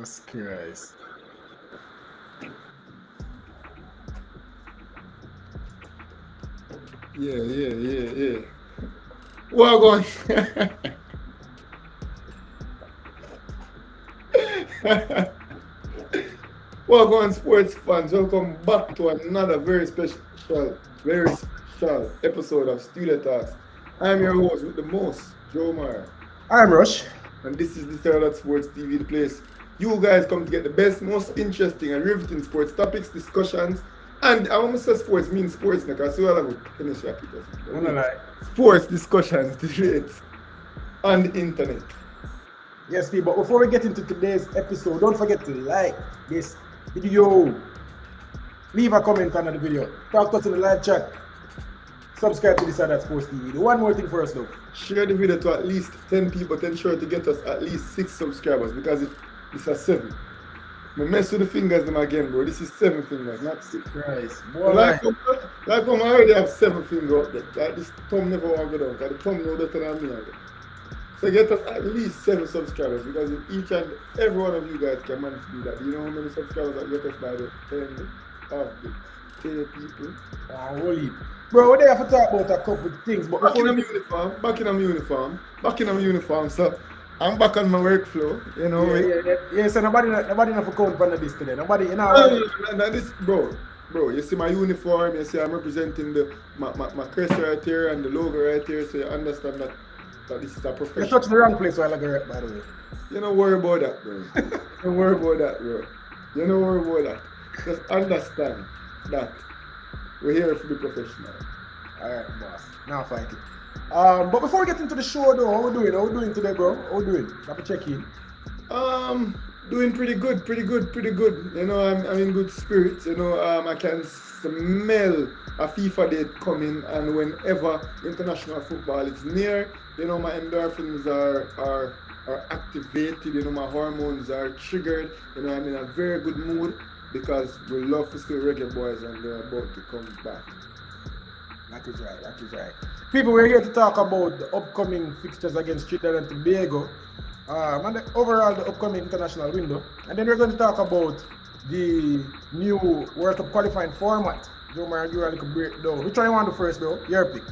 Jesus Christ. Yeah. Well, going. Welcome on sports fans. Welcome back to another very special episode of Studio Talks. I'm your host with the most, Joe Mara. I'm Rush. And this is the Starlight Sports TV, the place you guys come to get the best, most interesting and riveting sports topics, discussions, and I want to say sports means sports because we all have a tennis racket. Wanna lie. Sports discussions, debates on the internet. Yes, people. But before we get into today's episode, don't forget to like this video. Leave a comment under the video. Talk to us in the live chat. Subscribe to the Starlight Sports TV. One more thing for us though. Share the video to at least 10 people, then sure to get us at least 6 subscribers because it's a 7. I mess with the fingers them again, bro. This is 7 fingers, not 6. Christ. Boy, like I already have 7 fingers up there. Like this thumb never want to go down because the thumb know better than me. So get us at least 7 subscribers because if each and every one of you guys can manage to do that. Do you know how many subscribers that get us by the 10 of the 10 people? Holy. Bro, we're there to talk about a couple of things. But back in my uniform, so I'm back on my workflow, you know. Yeah, so nobody enough to count on this today. Nobody, you know. No, this, bro, you see my uniform, you see I'm representing my crest right here and the logo right here, so you understand that this is a professional. You touched the wrong place while ago, by the way. You don't worry about that, bro. Don't worry about that, bro. You don't worry about that. Just understand that we're here to be professional. Alright, boss. Now fight it. But before we get into the show though, how we doing? How we doing today, bro? How we doing? Have a check in. Doing pretty good. You know, I'm in good spirits. You know, I can smell a FIFA date coming, and whenever international football is near, you know, my endorphins are activated. You know, my hormones are triggered. You know, I'm in a very good mood because we love to see Reggae Boys, and they're about to come back. That is right. People, we're here to talk about the upcoming fixtures against Trinidad and Tobago, and the upcoming international window. And then we're going to talk about the new World Cup qualifying format. Joe Mara, give a little breakdown. Which one you want to do first, bro? Your pick.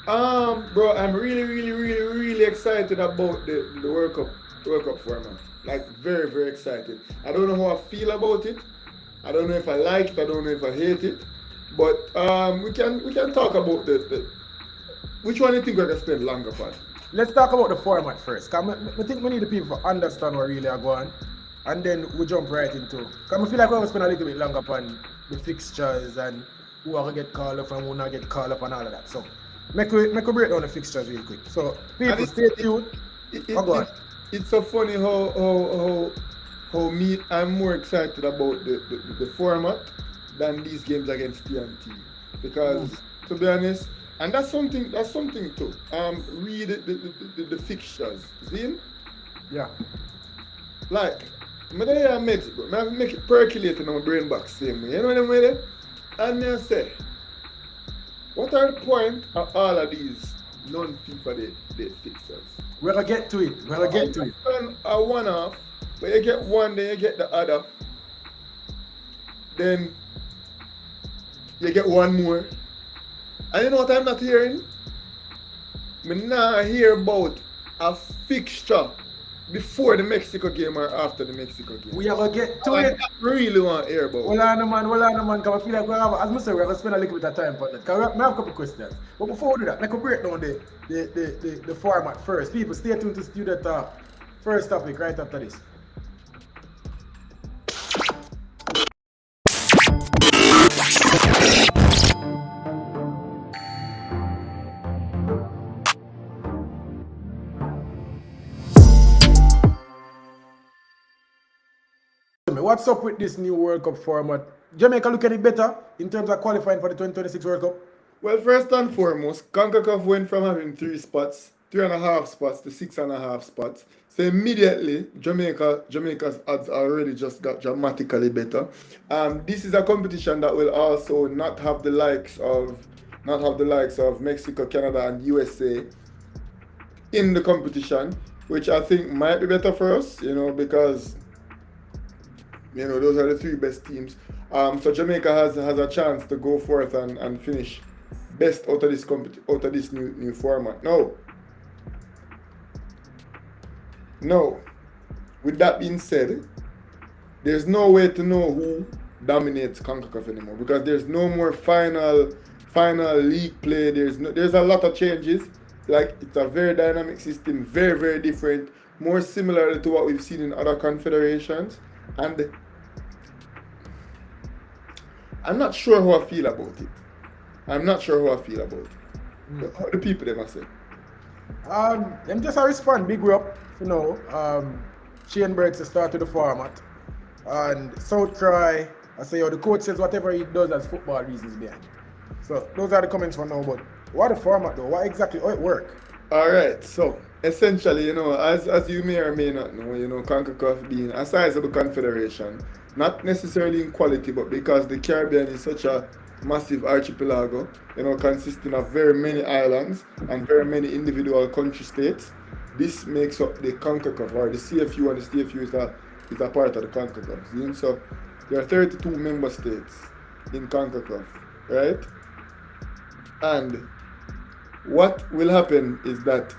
Bro, I'm really excited about the World Cup format. Like very, very excited. I don't know how I feel about it. I don't know if I like it. I don't know if I hate it. But we can talk about the which one do you think we're gonna spend longer on? Let's talk about the format first. Cause I think we need the people to understand what really are going, and then we jump right into. Cause I feel like we're gonna spend a little bit longer on the fixtures and who are gonna get called up and who not get called up and all of that. So make we break down the fixtures real quick. So people, stay tuned. It's so funny how I'm more excited about the format than these games against TNT because to be honest, and that's something too. Read the fixtures. See? Yeah. Like, I make it percolate in my brain back same way. You know what I mean? And I say, what are the point of all of these non-FIFA day fixtures? We're gonna get to it. A one-off, but you get one, then you get the other. Then you get one more. And you know what I'm not hearing? I'm not hear about a fixture before the Mexico game or after the Mexico game. We are gonna get to it. I really want to hear about it. Hold on, man. Because I feel like as I say, we're gonna spend a little bit of time on that. Because I have a couple questions. But before we do that, make a break down the format first. People, stay tuned to Studio Talk. First topic right after this. What's up with this new World Cup format? Jamaica look at it better in terms of qualifying for the 2026 World Cup? Well, first and foremost, CONCACAF went from having 3.5 spots to 6.5 spots. So immediately, Jamaica's odds already just got dramatically better. This is a competition that will also not have the likes of Mexico, Canada, and USA in the competition, which I think might be better for us, you know, because You know, those are the three best teams. So Jamaica has a chance to go forth and finish best out of this out of this new format. No, no. With that being said, there's no way to know who dominates CONCACAF anymore because there's no more final league play. There's a lot of changes. Like it's a very dynamic system, very different, more similar to what we've seen in other confederations. And I'm not sure how I feel about it. I'm not sure how I feel about it. How the people them I say. Them just a respond big up, you know. Shane Breaks the start to the format. And South Cry, I say, the coach says whatever he does has football reasons behind it. So those are the comments for now, but what the format though? What exactly how it work? Alright, so essentially, you know, as you may or may not know, you know, CONCACAF being a sizable confederation, not necessarily in quality, but because the Caribbean is such a massive archipelago, you know, consisting of very many islands and very many individual country states, this makes up the CONCACAF, or the CFU, and the CFU is a part of the CONCACAF. See? So there are 32 member states in CONCACAF, right? And what will happen is that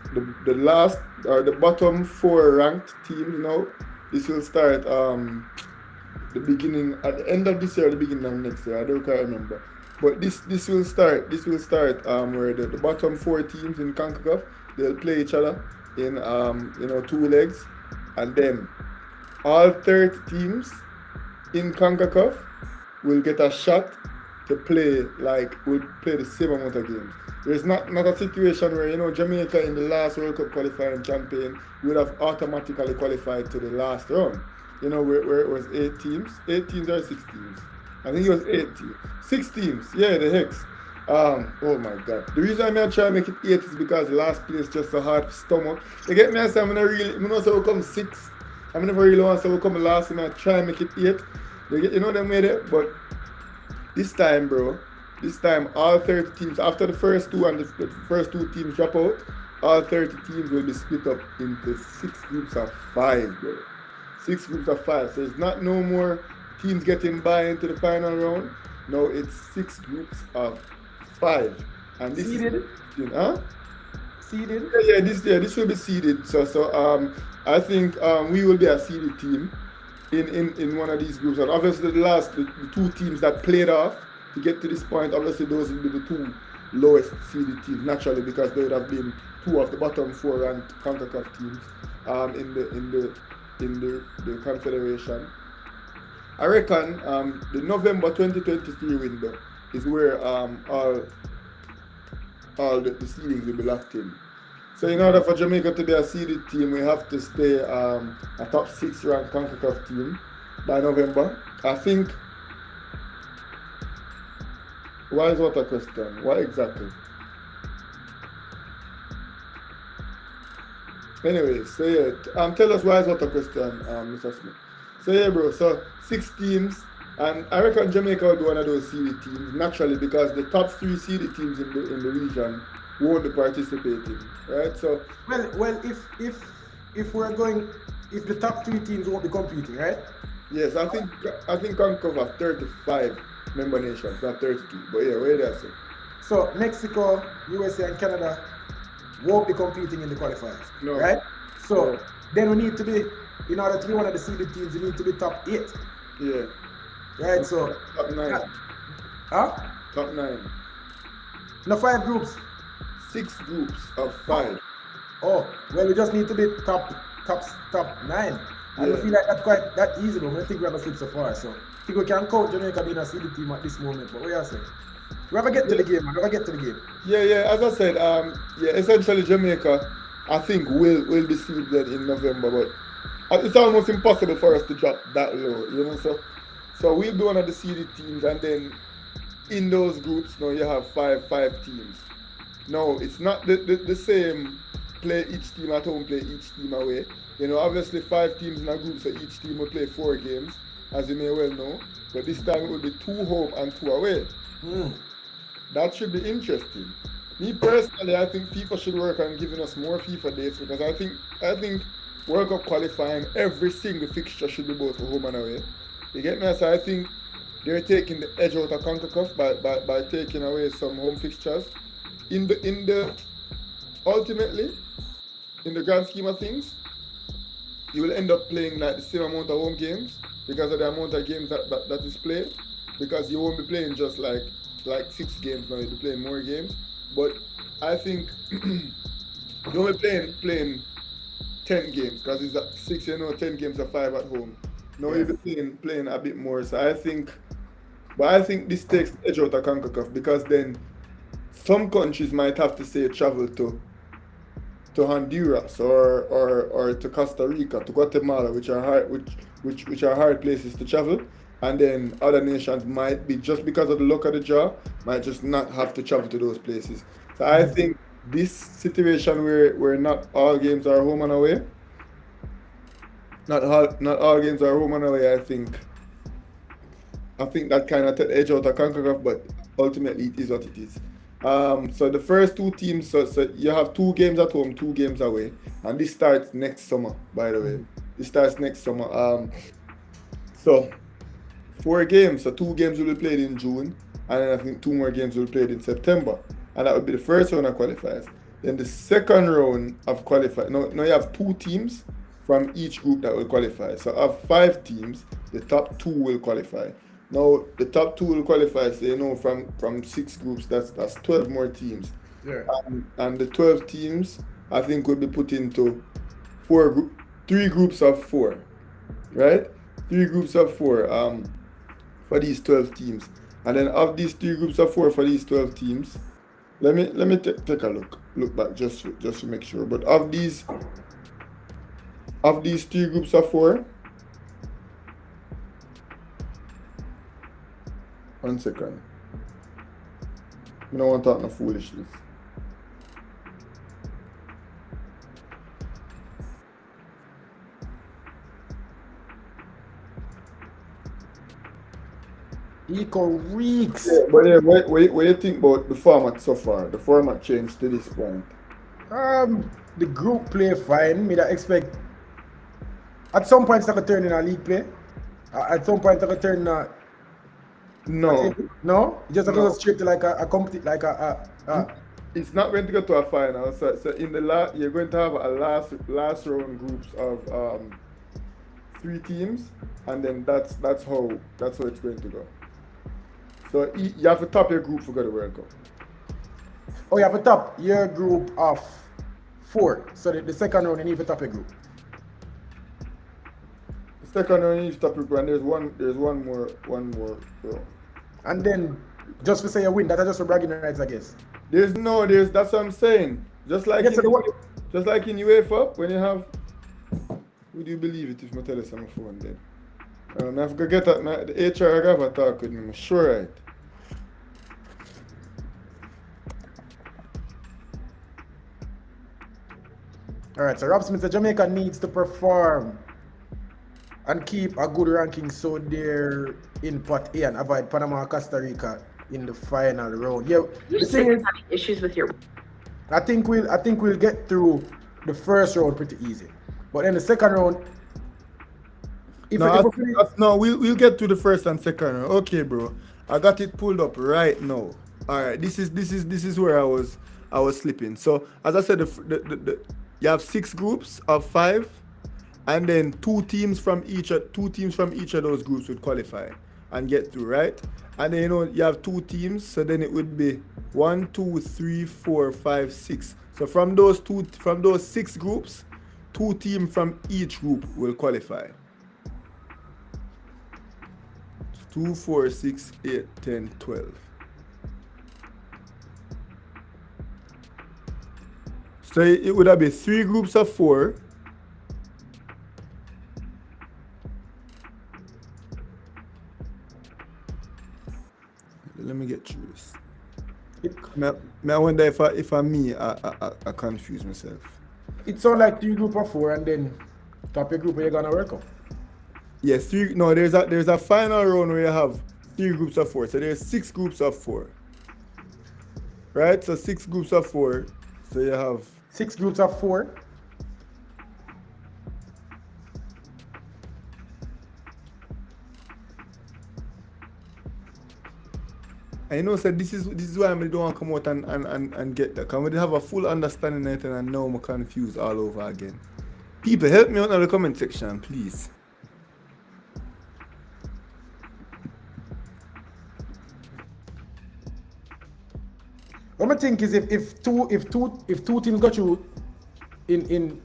the last or the bottom four ranked teams now, this will start the beginning at the end of this year, or the beginning of next year. I don't quite remember. But this will start where the bottom four teams in CONCACAF, they'll play each other in you know, two legs, and then all 30 teams in CONCACAF will get a shot to play, like will play the same amount of games. There's not a situation where, you know, Jamaica in the last World Cup qualifying campaign would have automatically qualified to the last round. You know, where it was 8 teams or 6 teams. I think it was 8 teams. 6 teams, yeah, the Hex. Oh my god. The reason I'm trying to make it 8 is because the last place just a hard stomach. You get me? I say I'm gonna really, I'm not say we come 6. I'm never really want to say we come last and I try and make it 8. You know them made it, but this time, bro, all 30 teams, after the first two and the first 2 teams drop out, all 30 teams will be split up into 6 groups of 5, bro. 6 groups of 5. So it's not no more teams getting by into the final round. No, it's 6 groups of 5. And this Seeded? is, huh? Seeded? Yeah, this will be seeded. So I think we will be a seeded team in one of these groups. And obviously the 2 teams that played off to get to this point, obviously those will be the 2 lowest seeded teams naturally, because they would have been 2 of the bottom 4 ranked CONCACAF teams in the confederation. I reckon the November 2023 window is where all the seedings will be locked in. So in order for Jamaica to be a seeded team, we have to stay a top 6 ranked CONCACAF team by November. I think. Why is what a question? What exactly? Anyway, so yeah, tell us why is what a question, Mr. Smith. So yeah, bro, so 6 teams, and I reckon Jamaica will be one of those seeded teams, naturally, because the top 3 seeded teams in the region won't be participating, right? So Well, if we're going, if the top 3 teams won't be competing, right? yes, I think CONCACAF have 35 member nations, not 32. But yeah, where that's it. So Mexico, USA, and Canada won't be competing in the qualifiers, No. right? So No. then we need to be, in order to be one of the seeded teams, we need to be top 8, Yeah. right? So, Top 9. huh? Top 9. No 5 groups. 6 groups of 5. Oh, well, we just need to be top 9. I don't Yeah. feel like that's quite that easy, but I think we're gonna slip so far. So I think we can count Jamaica being a seeded team at this moment. But what are you saying? We ever get to the game, man. We ever get to the game. Yeah. As I said, essentially Jamaica, I think will be seeded in November, but it's almost impossible for us to drop that low, you know. So we'll be one of the seeded teams, and then in those groups, now you have five teams. No, it's not the same. Play each team at home, play each team away. You know, obviously 5 teams in a group, so each team will play 4 games, as you may well know. But this time it will be 2 home and 2 away. That should be interesting. Me personally, I think FIFA should work on giving us more FIFA dates, because I think World Cup qualifying, every single fixture should be both for home and away. You get me? So I think they're taking the edge out of CONCACAF by taking away some home fixtures. In the ultimately, in the grand scheme of things, you will end up playing like the same amount of home games because of the amount of games that is played. Because you won't be playing just like 6 games now, you'll be playing more games. But I think you won't be playing 10 games because it's at 6, 10 games are 5 at home. Now Yeah. you'll be playing a bit more. So I think this takes the edge out of CONCACAF because then some countries might have to say travel to Honduras or to Costa Rica, to Guatemala, which are hard places to travel. And then other nations might be just because of the luck of the draw, might just not have to travel to those places. So I think this situation where not all games are home and away, not all games are home and away. I think that kind of took the edge out of CONCACAF, but ultimately it is what it is. So the first 2 teams, so you have 2 games at home, 2 games away, and this starts next summer. By the way, this starts next summer. So 4 games, so 2 games will be played in June, and then I think 2 more games will be played in September, and that would be the first round of qualifiers. Then the second round of qualifiers. Now you have 2 teams from each group that will qualify. So of 5 teams, the top 2 will qualify. Now the top 2 will qualify. So from 6 groups, that's 12 more teams, Yeah. and the 12 teams I think will be put into 3 groups of 4, right? 3 groups of 4 for these 12 teams, and then of these 3 groups of 4 for these 12 teams, let me take a look back just to make sure. But of these 3 groups of 4, 1 second. I don't want to talk no foolishness. Eco reeks. But yeah, what do you think about the format so far? The format changed to this point. The group play fine. Me that expect at some point it's gonna turn in a league play. At some point it's gonna turn No, no. It just no. goes straight to like a competition, like a It's not going to go to a final. So in the you're going to have a last round groups of 3 teams, and then that's how it's going to go. So you have to top your group for go to World Cup. Oh, you have a top your group of 4. So the second round you need to top your group. The second round you need to top your group, and there's one more round. And then just to say you win, that's just for bragging rights, I guess. That's what I'm saying. Just like Yeah, so the one- in UEFA, when you have, would you believe it if I tell you on my phone then? I have to get the HR I have a talk with me, I'm sure right. Alright, so Rob Smith said Jamaica needs to perform and keep a good ranking so they're in pot A and avoid Panama and Costa Rica in the final round. Yeah, You the said thing you're is, having issues with your. I think we'll get through the first round pretty easy, but then the second round, We'll get to the first and second round. Okay, bro, I got it pulled up right now. All right, this is where I was slipping. So as I said, you have 6 groups of 5, and then 2 teams from each of those groups would qualify and get through, right? And then you have 2 teams, so then it would be 1, 2, 3, 4, 5, 6. So from those 6 groups, 2 teams from each group will qualify. 2, 4, 6, 8, 10, 12. So it would have been 3 groups of 4. Let me get through this. I wonder if I'm me, I confuse myself. it sounds like 3 group of 4 and then top your group where you're gonna work out. Yes, there's a final round where you have 3 groups of 4. So there's 6 groups of 4. Right? So 6 groups of 4. So you have 6 groups of 4. I know, so this is why I don't want to come out and get that. Can we have a full understanding of it and now I'm confused all over again. People, help me out in the comment section, please. What I think is if two teams got you in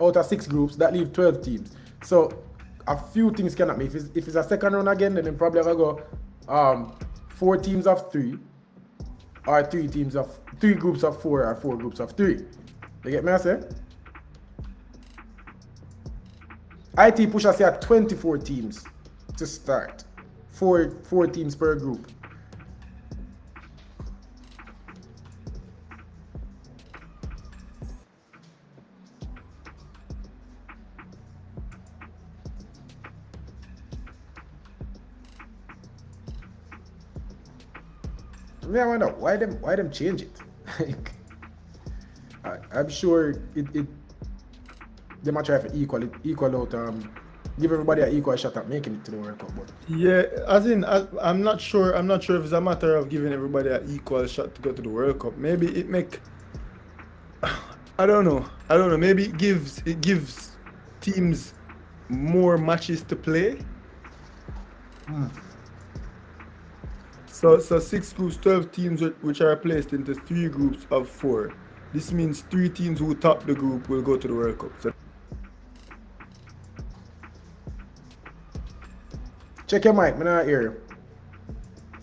out of 6 groups, that leave 12 teams. So a few things can happen. If it's a second round again, then probably gonna go 4 teams of 3, or 3 groups of 4, or 4 groups of 3. You get me I say? IT push us at 24 teams to start. 4 teams per group. I wonder why them change it. I'm sure it they might try to equal out, give everybody an equal shot at making it to the World Cup. But Yeah, as in, I'm not sure if it's a matter of giving everybody an equal shot to go to the World Cup. Maybe it make, I don't know. Maybe it gives teams more matches to play. So 6 groups, 12 teams which are placed into 3 groups of 4. This means 3 teams who top the group will go to the World Cup. So check your mic, I'm not hear you.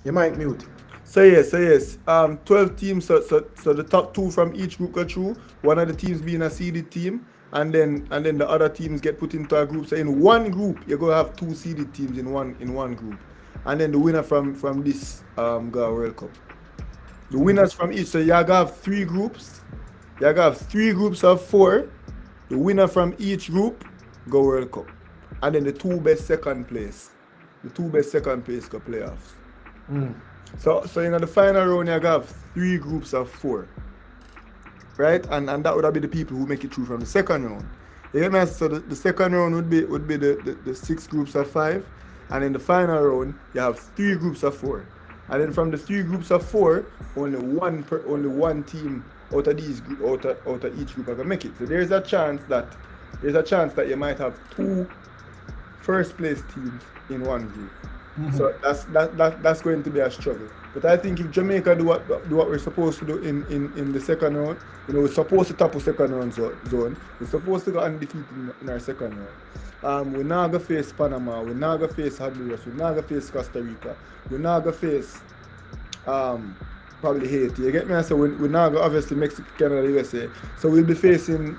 Your mic mute. So yes. 12 teams. So the top 2 from each group go through. One of the teams being a seeded team, and then the other teams get put into a group. So in one group, you're gonna have 2 seeded teams in one group, and then the winner from this go World Cup. The winners from each. So you're gonna have 3 groups. You're gonna have 3 groups of 4. The winner from each group go World Cup, and then the 2 best second place. The 2 best second place go playoffs. So in the final round, you have 3 groups of 4, right? And that would be the people who make it through from the second round. You get me? So the second round would be the 6 groups of 5, and in the final round, you have 3 groups of 4. And then from the 3 groups of 4, only one team out of each group can make it. So there's a chance that you might have 2 first place teams in one group. So that's going to be a struggle. But I think if Jamaica do what we're supposed to do in the second round, we're supposed to top a second round zone. We're supposed to go undefeated in our second round. We're not gonna face Panama. We're not gonna face Honduras. We're not gonna face Costa Rica. We're not gonna face probably Haiti. You get me? So we're not gonna obviously Mexico, Canada, USA. So we'll be facing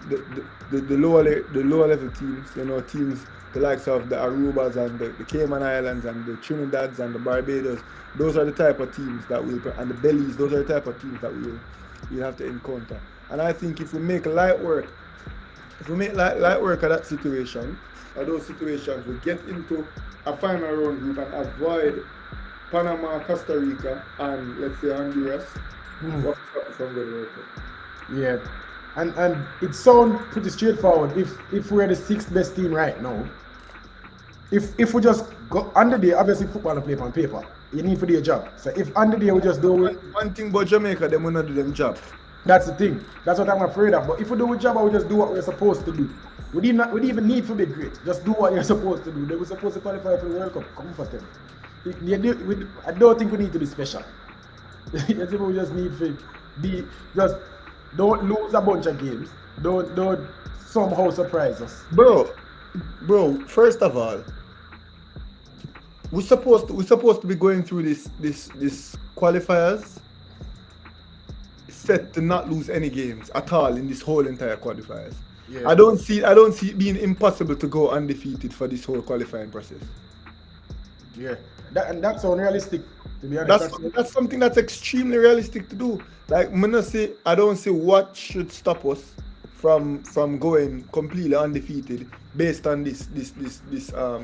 the lower level teams. Teams the likes of the Arubas and the Cayman Islands and the Trinidads and the Barbados. Those are the type of teams and the Belize. Those are the type of teams that we'll have to encounter. And I think if we make light work of that situation, or those situations, we get into a final round group and avoid Panama, Costa Rica, and let's say Honduras. What's from the World Cup? Yeah. And it sounds pretty straightforward. If we're the 6th best team right now, if we just go on the day, obviously football and play on paper, you need to do your job. So if on the day we just do it. One thing about Jamaica, they will not do them job. That's the thing. That's what I'm afraid of. But if we do a job, we just do what we're supposed to do. We didn't even need to be great. Just do what you're supposed to do. They were supposed to qualify for the World Cup. Comfortable. I don't think we need to be special. I think we just need to just don't lose a bunch of games. Don't somehow surprise us. Bro, first of all, we're supposed to be going through this qualifiers set to not lose any games at all in this whole entire qualifiers. Yeah. I don't see it being impossible to go undefeated for this whole qualifying process. Yeah, that's unrealistic, to be honest. That's something that's extremely realistic to do. Like I don't see what should stop us from going completely undefeated based on this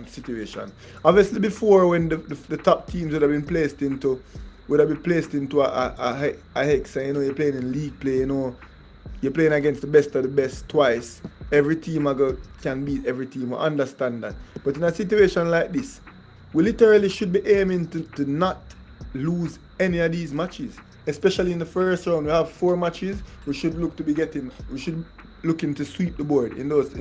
situation. Obviously, before when the top teams would have been placed into a hex, and you're playing in league play, you're playing against the best of the best twice. Every team can beat every team. I understand that. But in a situation like this, we literally should be aiming to not lose any of these matches. Especially in the first round, we have 4 matches. We should look to be getting. We should looking to sweep the board in those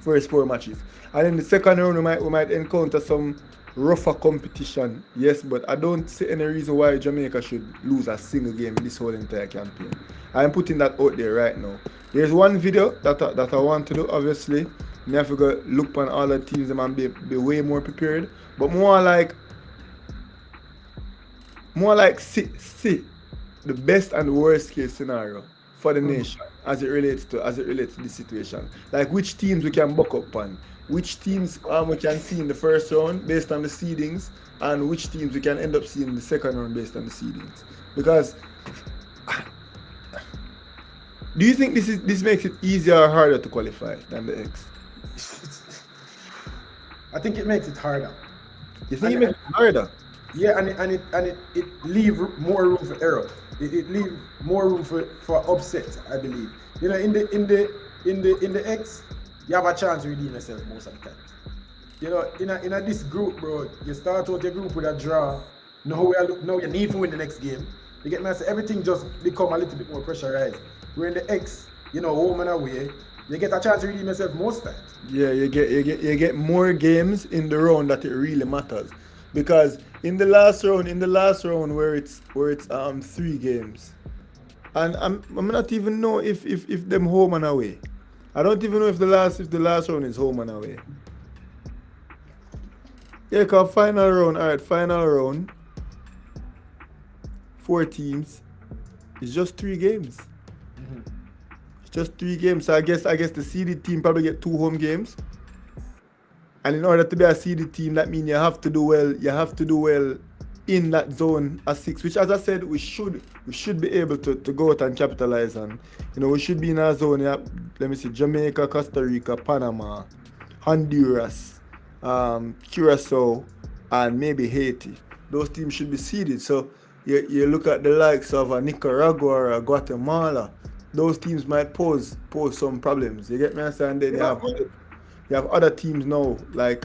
first 4 matches. And in the second round, we might encounter some rougher competition. Yes, but I don't see any reason why Jamaica should lose a single game in this whole entire campaign. I'm putting that out there right now. There's one video that I want to do. Obviously, me have to go look on all the teams and be way more prepared. But more like see the best and worst case scenario for the nation as it relates to this situation. Like which teams we can buck up on, which teams we can see in the first round based on the seedings, and which teams we can end up seeing in the second round based on the seedings. Because do you think this makes it easier or harder to qualify than the X? I think it makes it harder. You think it makes it harder? Yeah, and it leave more room for error. It leave more room for upset, I believe. You know, in the X, you have a chance to redeem yourself most of the time. You know, in a this group, bro, you start out your group with a draw. Now you need to win the next game. You get me? So everything just become a little bit more pressurized. We're in the X, you know, home and away. You get a chance to redeem yourself most times. Yeah, you get more games in the round that it really matters. Because in the last round where it's 3 games, and I'm not even know if them home and away. I don't even know if the last round is home and away. Yeah, cause final round, 4 teams. It's just 3 games. It's just 3 games. So I guess the seeded team probably get 2 home games. And in order to be a seeded team, that means you have to do well. You have to do well in that zone as 6, which, as I said, we should be able to go out and capitalize on. You know, we should be in our zone. Yeah, let me see: Jamaica, Costa Rica, Panama, Honduras, Curacao, and maybe Haiti. Those teams should be seeded. So you look at the likes of Nicaragua or Guatemala. Those teams might pose some problems. You get me? And then you have other teams now, like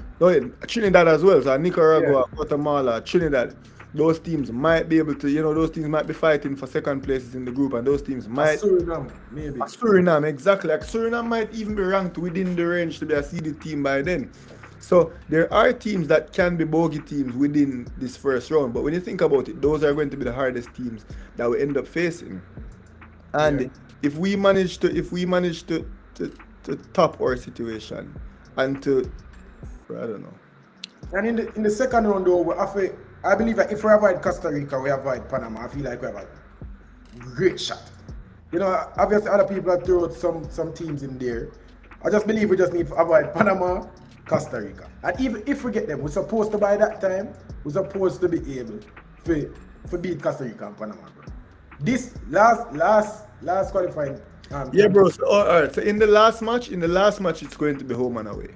Trinidad as well. So Nicaragua, Guatemala, Trinidad. Those teams might be able to, those teams might be fighting for second places in the group, and those teams might. Suriname, maybe. Suriname, exactly. Like Suriname might even be ranked within the range to be a seeded team by then. So there are teams that can be bogey teams within this first round, but when you think about it, those are going to be the hardest teams that we end up facing. And if we manage to top our situation and to, I don't know. And in the second round though, I believe that if we avoid Costa Rica, we avoid Panama. I feel like we have a great shot. Obviously other people have thrown some teams in there. I just believe we just need to avoid Panama, Costa Rica. And even if we get them, we're supposed to by that time, we're supposed to be able to beat Costa Rica and Panama, bro. This last qualifying. Bro. So, all right. So in the last match, it's going to be home and away.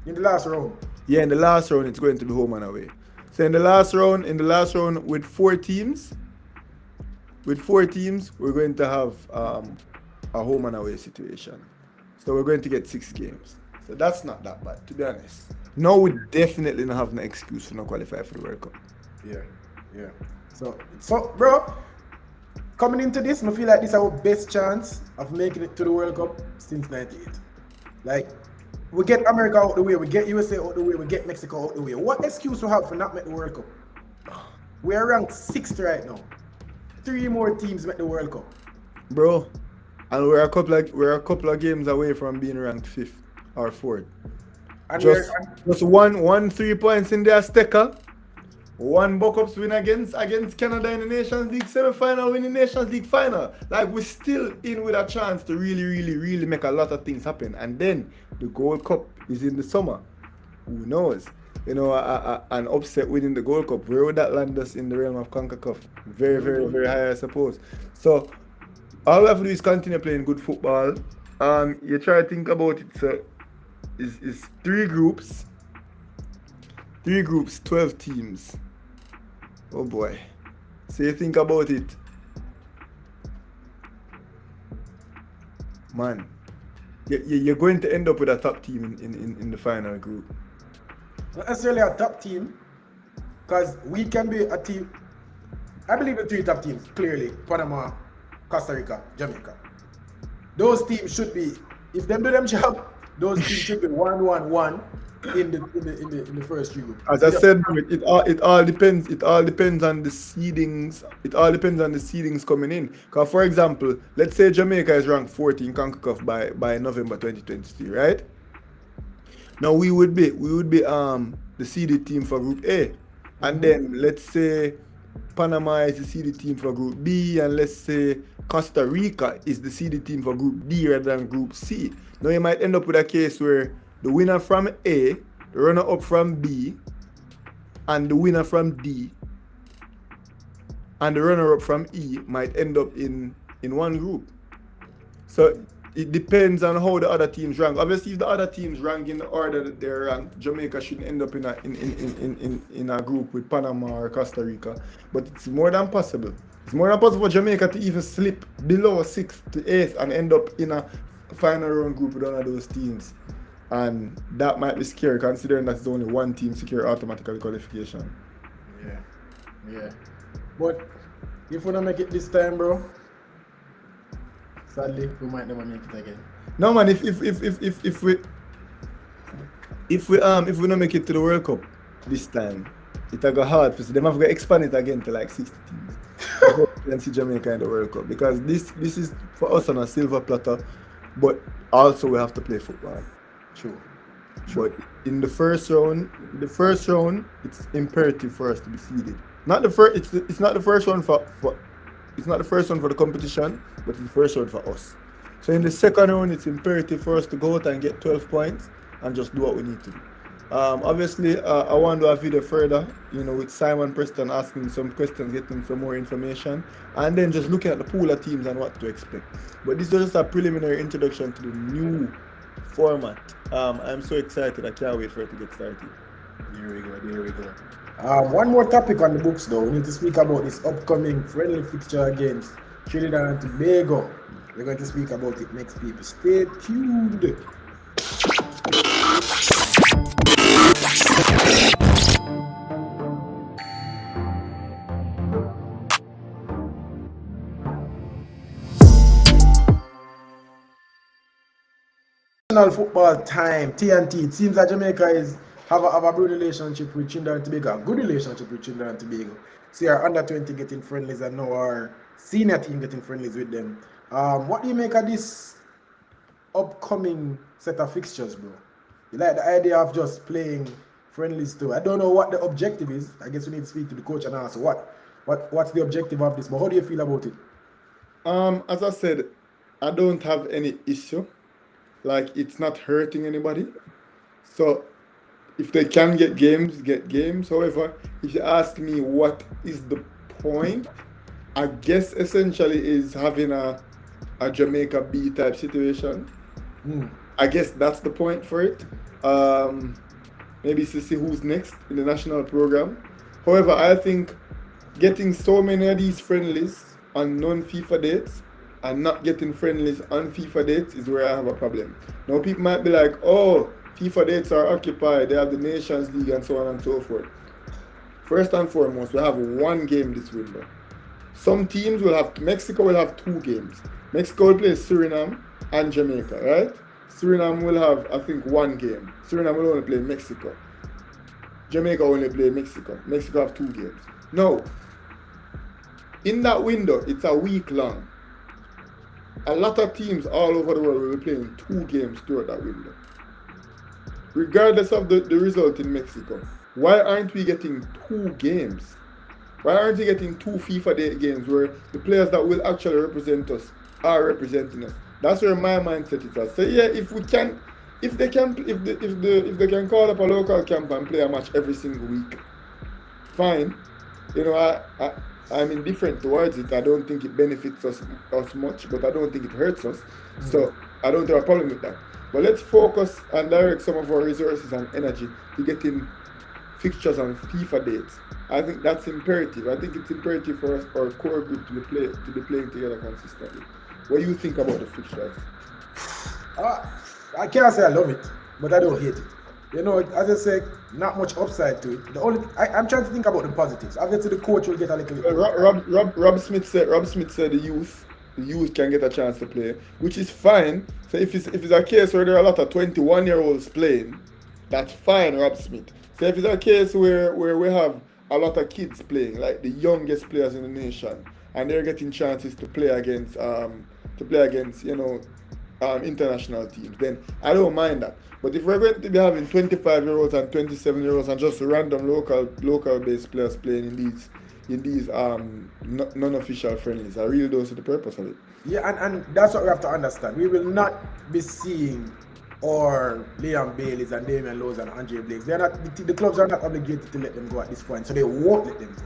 In the last round. Yeah, in the last round, it's going to be home and away. So in the last round, with 4 teams, we're going to have a home and away situation. So we're going to get 6 games. So that's not that bad, to be honest. No, we definitely don't have no excuse for not qualify for the World Cup. Yeah. So bro, coming into this, I feel like this is our best chance of making it to the World Cup since '98. Like, we get America out the way, we get USA out the way, we get Mexico out the way. What excuse we have for not making the World Cup? We are ranked 6th right now. 3 more teams make the World Cup. Bro, and we're a couple of games away from being ranked 5th or 4th. And just one 3 points in the Azteca. 1 buck-ups win against Canada in the Nations League semi-final, win the Nations League final. Like, we're still in with a chance to really, really, really make a lot of things happen. And then the Gold Cup is in the summer. Who knows? An upset winning the Gold Cup. Where would that land us in the realm of CONCACAF? Very, very, very high, I suppose. So all we have to do is continue playing good football. You try to think about it. So it's 3 groups. 3 groups, 12 teams. Oh boy. So you think about it. Man, you're going to end up with a top team in the final group. Not necessarily a top team, because we can be a team. I believe the three top teams clearly: Panama, Costa Rica, Jamaica. Those teams should be, if them do them job, those teams should be 1-1-1 in the first three groups. As I said, bro, it all depends. It all depends on the seedings. It all depends on the seedings coming in. Cause for example, let's say Jamaica is ranked 14 CONCACAF by November 2023, right? Now we would be the seeded team for Group A, and then let's say Panama is the seeded team for Group B, and let's say Costa Rica is the seeded team for Group D rather than Group C. Now you might end up with a case where the winner from A, the runner-up from B, and the winner from D, and the runner-up from E might end up in one group. So it depends on how the other teams rank. Obviously, if the other teams rank in the order that they're ranked, Jamaica shouldn't end up in a group with Panama or Costa Rica. But it's more than possible. It's more than possible for Jamaica to even slip below 6th to 8th and end up in a final round group with one of those teams. And that might be scary considering that there's only one team secure automatically qualification. Yeah. But if we don't make it this time, bro, sadly we might never make it again. No man, if we don't make it to the World Cup this time, it'll go hard because them have to expand it again to like 60 teams. And see Jamaica in the World Cup because this is for us on a silver platter, but also we have to play football. True. But in the first round, it's imperative for us to be seeded. Not the first. It's not the first one for it's not the first one for the competition, but it's the first one for us. So in the second round, it's imperative for us to go out and get 12 points and just do what we need to do. Obviously, I want to do a video further, with Simon Preston asking some questions, getting some more information, and then just looking at the pool of teams and what to expect. But this was just a preliminary introduction to the new format. I'm so excited. I can't wait for it to get started. There we go. One more topic on the books, though. We need to speak about this upcoming friendly fixture against Trinidad and Tobago. We're going to speak about it next, people. Stay tuned. Football time, TNT. It seems that Jamaica have a good relationship with Trinidad and Tobago, a good relationship with Trinidad and Tobago. See our under 20 getting friendlies and now our senior team getting friendlies with them. What do you make of this upcoming set of fixtures, bro? You like the idea of just playing friendlies too? I don't know what the objective is. I guess we need to speak to the coach and ask what's the objective of this. But how do you feel about it? As I said, I don't have any issue. Like, it's not hurting anybody. So if they can get games. However, if you ask me what is the point, I guess essentially is having a Jamaica B type situation. I guess that's the point for it. Maybe to see who's next in the national program. However, I think getting so many of these friendlies on non-FIFA dates and not getting friendlies on FIFA dates is where I have a problem. Now people might be like, oh, FIFA dates are occupied, they have the Nations League and so on and so forth. First and foremost, we have one game this window. Some teams Mexico will have 2 games. Mexico will play Suriname and Jamaica, right? Suriname will have, I think, 1 game. Suriname will only play Mexico. Jamaica will only play Mexico. Mexico have 2 games. No. In that window, it's a week long. A lot of teams all over the world will be playing 2 games throughout that window. Regardless of the result in Mexico, why aren't we getting 2 games? Why aren't we getting 2 FIFA day games where the players that will actually represent us are representing us? That's where my mindset is at. So yeah, if they can call up a local camp and play a match every single week, fine. I'm indifferent towards it. I don't think it benefits us much, but I don't think it hurts us. So I don't have a problem with that. But let's focus and direct some of our resources and energy to getting fixtures on FIFA dates. I think that's imperative. I think it's imperative for us, our core group, to be playing together consistently. What do you think about the fixtures? I can't say I love it, but I don't hate it. You know, as I said, not much upside to it. I'm trying to think about the positives. Obviously, the coach will get a little bit more time. Rob Smith said the youth can get a chance to play, which is fine. So if it's a case where there are a lot of 21-year-olds playing, that's fine, Rob Smith. So if it's a case where we have a lot of kids playing, like the youngest players in the nation, and they're getting chances to play against international teams, then I don't mind that. But if we're going to be having 25-year-olds and 27-year-olds and just random local based players playing in these non-official friendlies, I really don't see the purpose of it. Yeah, and that's what we have to understand. We will not be seeing or Liam Baileys and Damian Lowe's and Andre Blakes. They're not the clubs are not obligated to let them go at this point, so they won't let them go.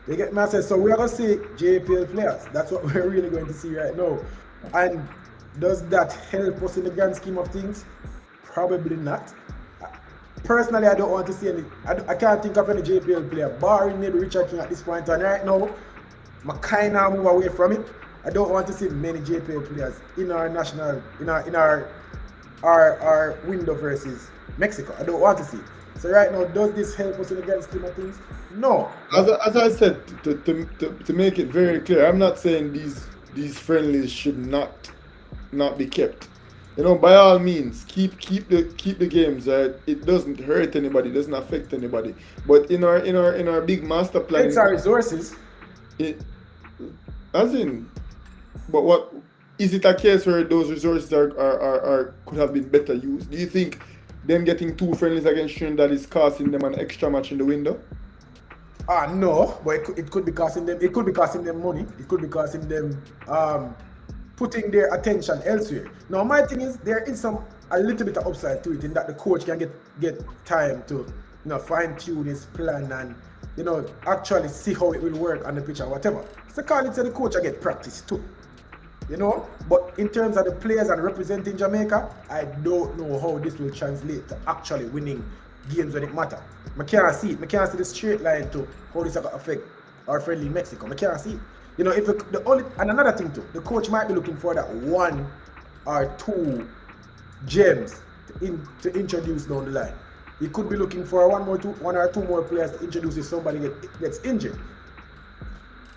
They get me. So we are gonna see JPL players. That's what we're really going to see right now. And does that help us in the grand scheme of things? Probably not. Personally, I don't want to see any. I can't think of any JPL player, barring maybe Richard King at this point. And right now, I kind of move away from it. I don't want to see many JPL players in our national, in our window versus Mexico. I don't want to see it. So right now, does this help us in the grand scheme of things? No. As I said, to make it very clear, I'm not saying these friendlies should not be kept. By all means, keep the games. It doesn't hurt anybody, doesn't affect anybody. But in our big master plan, It's our resources. it as in, but what is it a case where those resources are could have been better used? Do you think them getting two friendlies against Trinidad is costing them an extra match in the window? No, but it could be costing them. It could be costing them money. It could be costing them putting their attention elsewhere. Now, my thing is there is a little bit of upside to it in that the coach can get time to fine tune his plan and actually see how it will work on the pitch or whatever. So call it say the coach I get practice too. But in terms of the players and representing Jamaica, I don't know how this will translate to actually winning games when it matters. I can't see it. I can't see the straight line to how this will affect our friendly Mexico. I can't see it. And another thing too, the coach might be looking for that one or two gems to introduce down the line. He could be looking for one or two more players to introduce if somebody gets injured.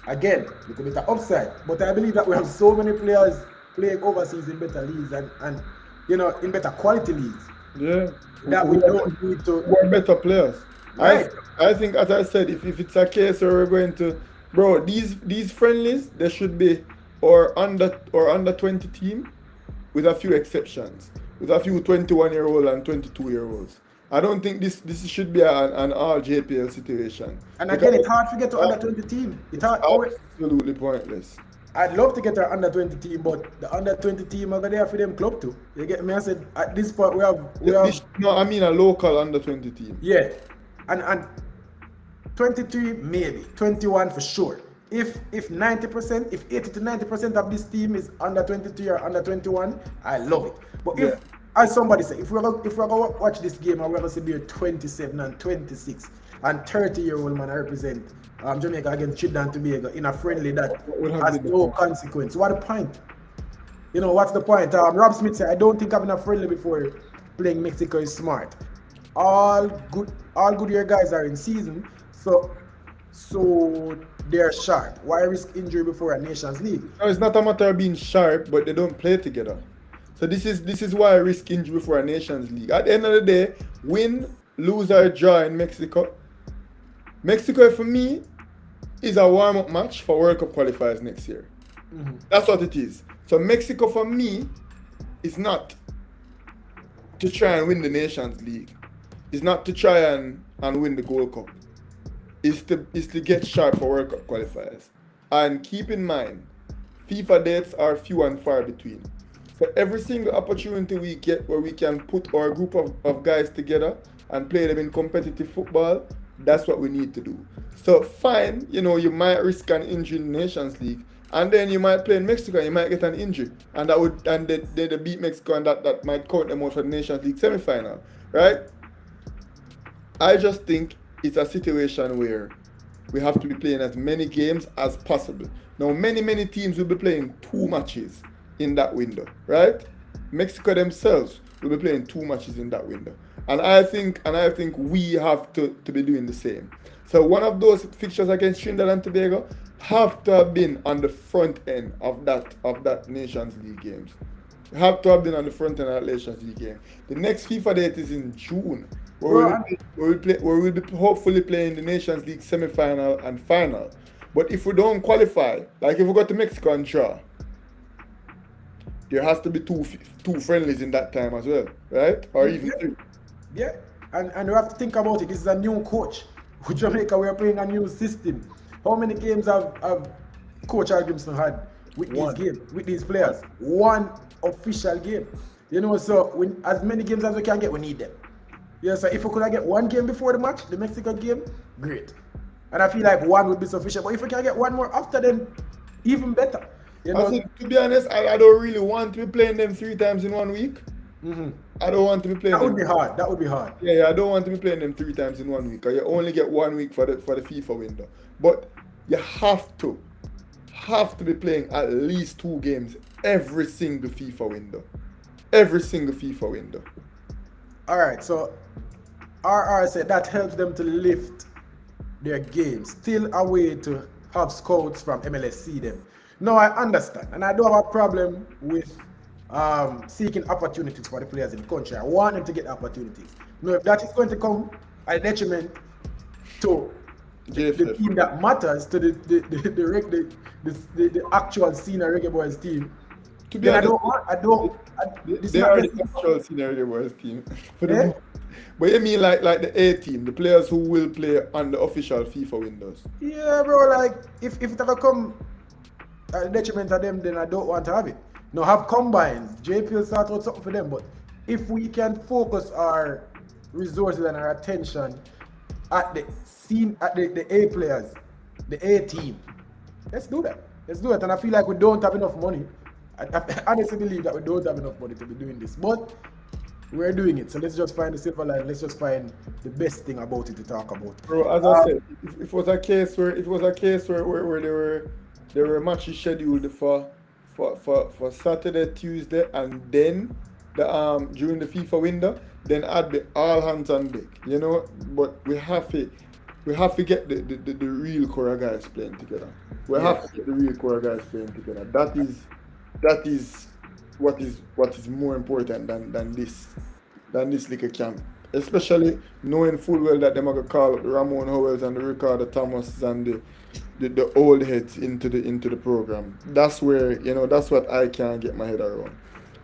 Again, it could be the upside, but I believe that we have so many players playing overseas in better leagues and in better quality leagues. Yeah, That we don't need to. we're better players. Right. I think, as I said, if it's a case where we're going to, bro, these friendlies, there should be or under 20 team, with a few exceptions, with a few 21-year-old and 22-year-olds. I don't think this should be an all JPL situation. And again, it's hard to get to under 20 team. It's hard. Absolutely pointless. I'd love to get our under 20 team, but the under 20 team are there for them club too. You get me? I said at this point we have No, I mean a local under 20 team. yeah, and 23 maybe 21 for sure. If 90%, if 80 to 90% of this team is under 23 or under 21, I love it. But if as somebody said, if we're gonna watch this game and we're gonna see be 27 and 26 and 30-year-old man represent Jamaica against Trinidad and Tobago in a friendly that has no consequence, what the point? What's the point? Rob Smith said, I don't think having a friendly before playing Mexico is smart. All good year guys are in season, so they're sharp. Why risk injury before a Nations League? No, it's not a matter of being sharp, but they don't play together. So this is why I risk injury before a Nations League. At the end of the day, win, lose or draw in Mexico. Mexico for me is a warm-up match for World Cup qualifiers next year. Mm-hmm. That's what it is. So Mexico for me is not to try and win the Nations League. It's not to try and win the Gold Cup. It's to get sharp for World Cup qualifiers. And keep in mind, FIFA dates are few and far between. So every single opportunity we get where we can put our group of guys together and play them in competitive football, that's what we need to do. So fine, you might risk an injury in the Nations League, and then you might play in Mexico and you might get an injury. And they beat Mexico, and that might count them out for the Nations League semi-final. Right? I just think it's a situation where we have to be playing as many games as possible. Now, many teams will be playing 2 matches in that window, right? Mexico themselves will be playing 2 matches in that window. And I think we have to be doing the same. So one of those fixtures against Trinidad and Tobago have to have been on the front end of that Nations League games. Have to have been on the front end of that Nations League game. The next FIFA date is in June, Bro, and where we'll be hopefully playing the Nations League semi-final and final. But if we don't qualify, like if we go to Mexico and draw, there has to be two friendlies in that time as well, right? Or even three. yeah, and we have to think about it. This is a new coach. With Jamaica, we are playing a new system. How many games have Coach Gibson had with One. these games, with these players? One official game. So as many games as we can get, we need them. Yeah, so if we could get one game before the match, the Mexico game, great. And I feel like one would be sufficient. But if we can get one more after, then even better. I think, to be honest, I don't really want to be playing them 3 times in 1 week. I don't want to be playing that them. would be hard. That would be hard. Yeah, I don't want to be playing them 3 times in 1 week. Because you only get 1 week for the FIFA window. But you have to be playing at least 2 games every single FIFA window. Every single FIFA window. All right, so RR said that helps them to lift their game. Still a way to have scouts from MLS see them. No, I understand, and I don't have a problem with seeking opportunities for the players in the country. I want them to get opportunities. No, if that is going to come at a detriment to the team that matters, to the actual senior Reggae Boys team, To be honest, they are the not actual scenario boys team. Yeah? But you mean like the A team, the players who will play on the official FIFA windows? Yeah, bro. Like if it ever come at the detriment of them, then I don't want to have it. No, have combines. JPL sort out something for them. But if we can focus our resources and our attention at the scene, at the A players, the A team, let's do that. Let's do it. And I feel like we don't have enough money. I honestly believe that we don't have enough money to be doing this, but we're doing it. So let's just find the silver line. Let's just find the best thing about it to talk about. Bro, as I said, if it was a case where there were matches scheduled for Saturday, Tuesday, and then during the FIFA window, then I'd be all hands on deck, But we have to get the real core guys playing together. We have to get the real core guys playing together. That is what is more important than this little camp. Especially knowing full well that them are gonna call up the Ramon Howells and the Ricardo Thomas and the old heads into the program. That's where that's what I can't get my head around.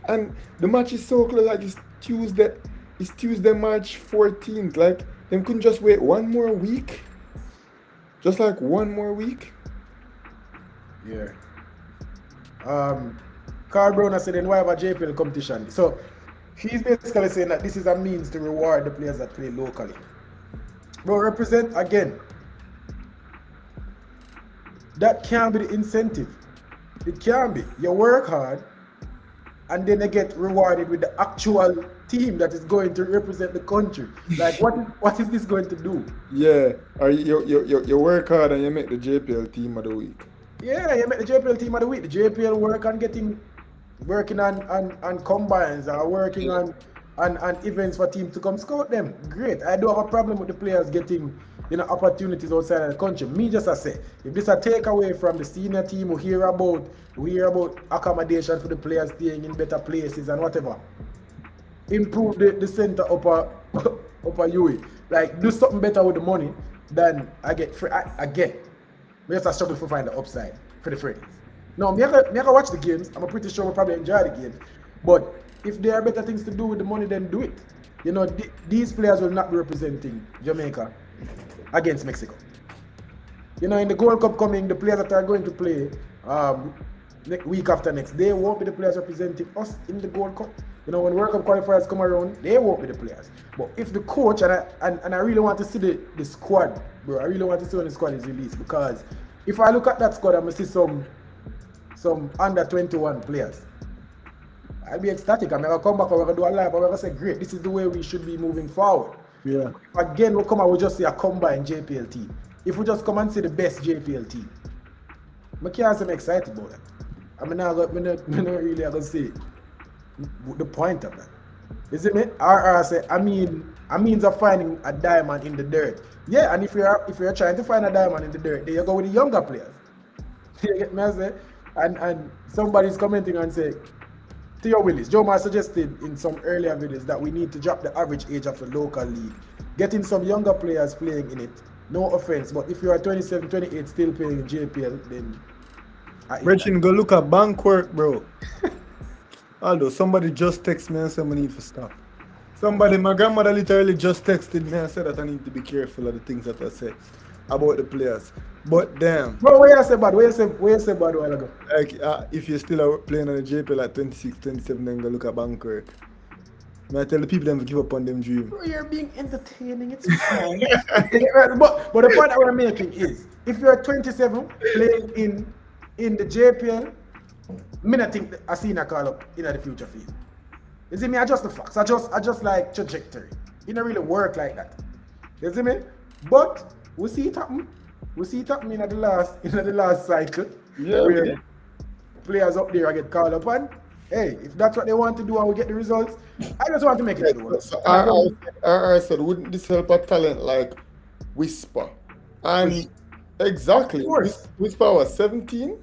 And the match is so close, like it's Tuesday, March 14th. Like them couldn't just wait one more week. Just like one more week. Yeah. Carl Brown said, then why have a JPL competition? So he's basically saying that this is a means to reward the players that play locally. Bro, represent again. That can't be the incentive. It can't be. You work hard and then you get rewarded with the actual team that is going to represent the country. Like what is this going to do? Yeah. Or you work hard and you make the JPL team of the week. Yeah, you make the JPL team of the week. The JPL working on combines or working on events for teams to come scout them. Great. I don't have a problem with the players getting opportunities outside of the country. Me just I say, if this a takeaway from the senior team who hear about accommodation for the players staying in better places and whatever, improve the center upper UE. Like do something better with the money than I get free. I get. We just struggle to find the upside for the friends. No, me I can watch the games. I'm pretty sure we'll probably enjoy the games. But if there are better things to do with the money, then do it. These players will not be representing Jamaica against Mexico. In the Gold Cup coming, the players that are going to play week after next, they won't be the players representing us in the Gold Cup. When World Cup qualifiers come around, they won't be the players. But if the coach, and I really want to see the squad, bro, I really want to see when the squad is released, because if I look at that squad, I'm going to see some under 21 players. I'll be ecstatic. I'm going to come back and we're going to do a live. I'm going to say, great, this is the way we should be moving forward. Yeah. Again, we'll come and we'll just see a combined JPL team. If we just come and see the best JPL team, I can't say I'm excited about that. I'm not really going to see the point of that. You see me? Or say, a means of finding a diamond in the dirt. Yeah, and if you're trying to find a diamond in the dirt, then you go with the younger players. You get me? I say, and somebody's commenting and say, Theo Willis, Joe Mar suggested in some earlier videos that we need to drop the average age of the local league, getting some younger players playing in it. No offense, but if you are 27, 28 still playing in JPL, then Richard, go look at bank work, bro. Although somebody just texted me and said I need to stop. My grandmother literally just texted me and said that I need to be careful of the things that I say about the players. But damn. Bro, where you say bad? Where you say bad a while ago? Like, if you're still playing on the JPL at 26, 27, then go look at bank work. I tell the people them to give up on them dream. Bro, you're being entertaining. It's fine. but the point that we're making is, if you're 27 playing in the JPL, me not think I seen a call up in the future field. You see me? I just the facts. I just like trajectory. It don't really work like that. You see me? But we see it happen. We see it happen in the last cycle. Yeah. Where players up there get called up, and hey, if that's what they want to do and we get the results, I just want to make it work. So I said, wouldn't this help a talent like Whisper? And exactly, Whisper was 17.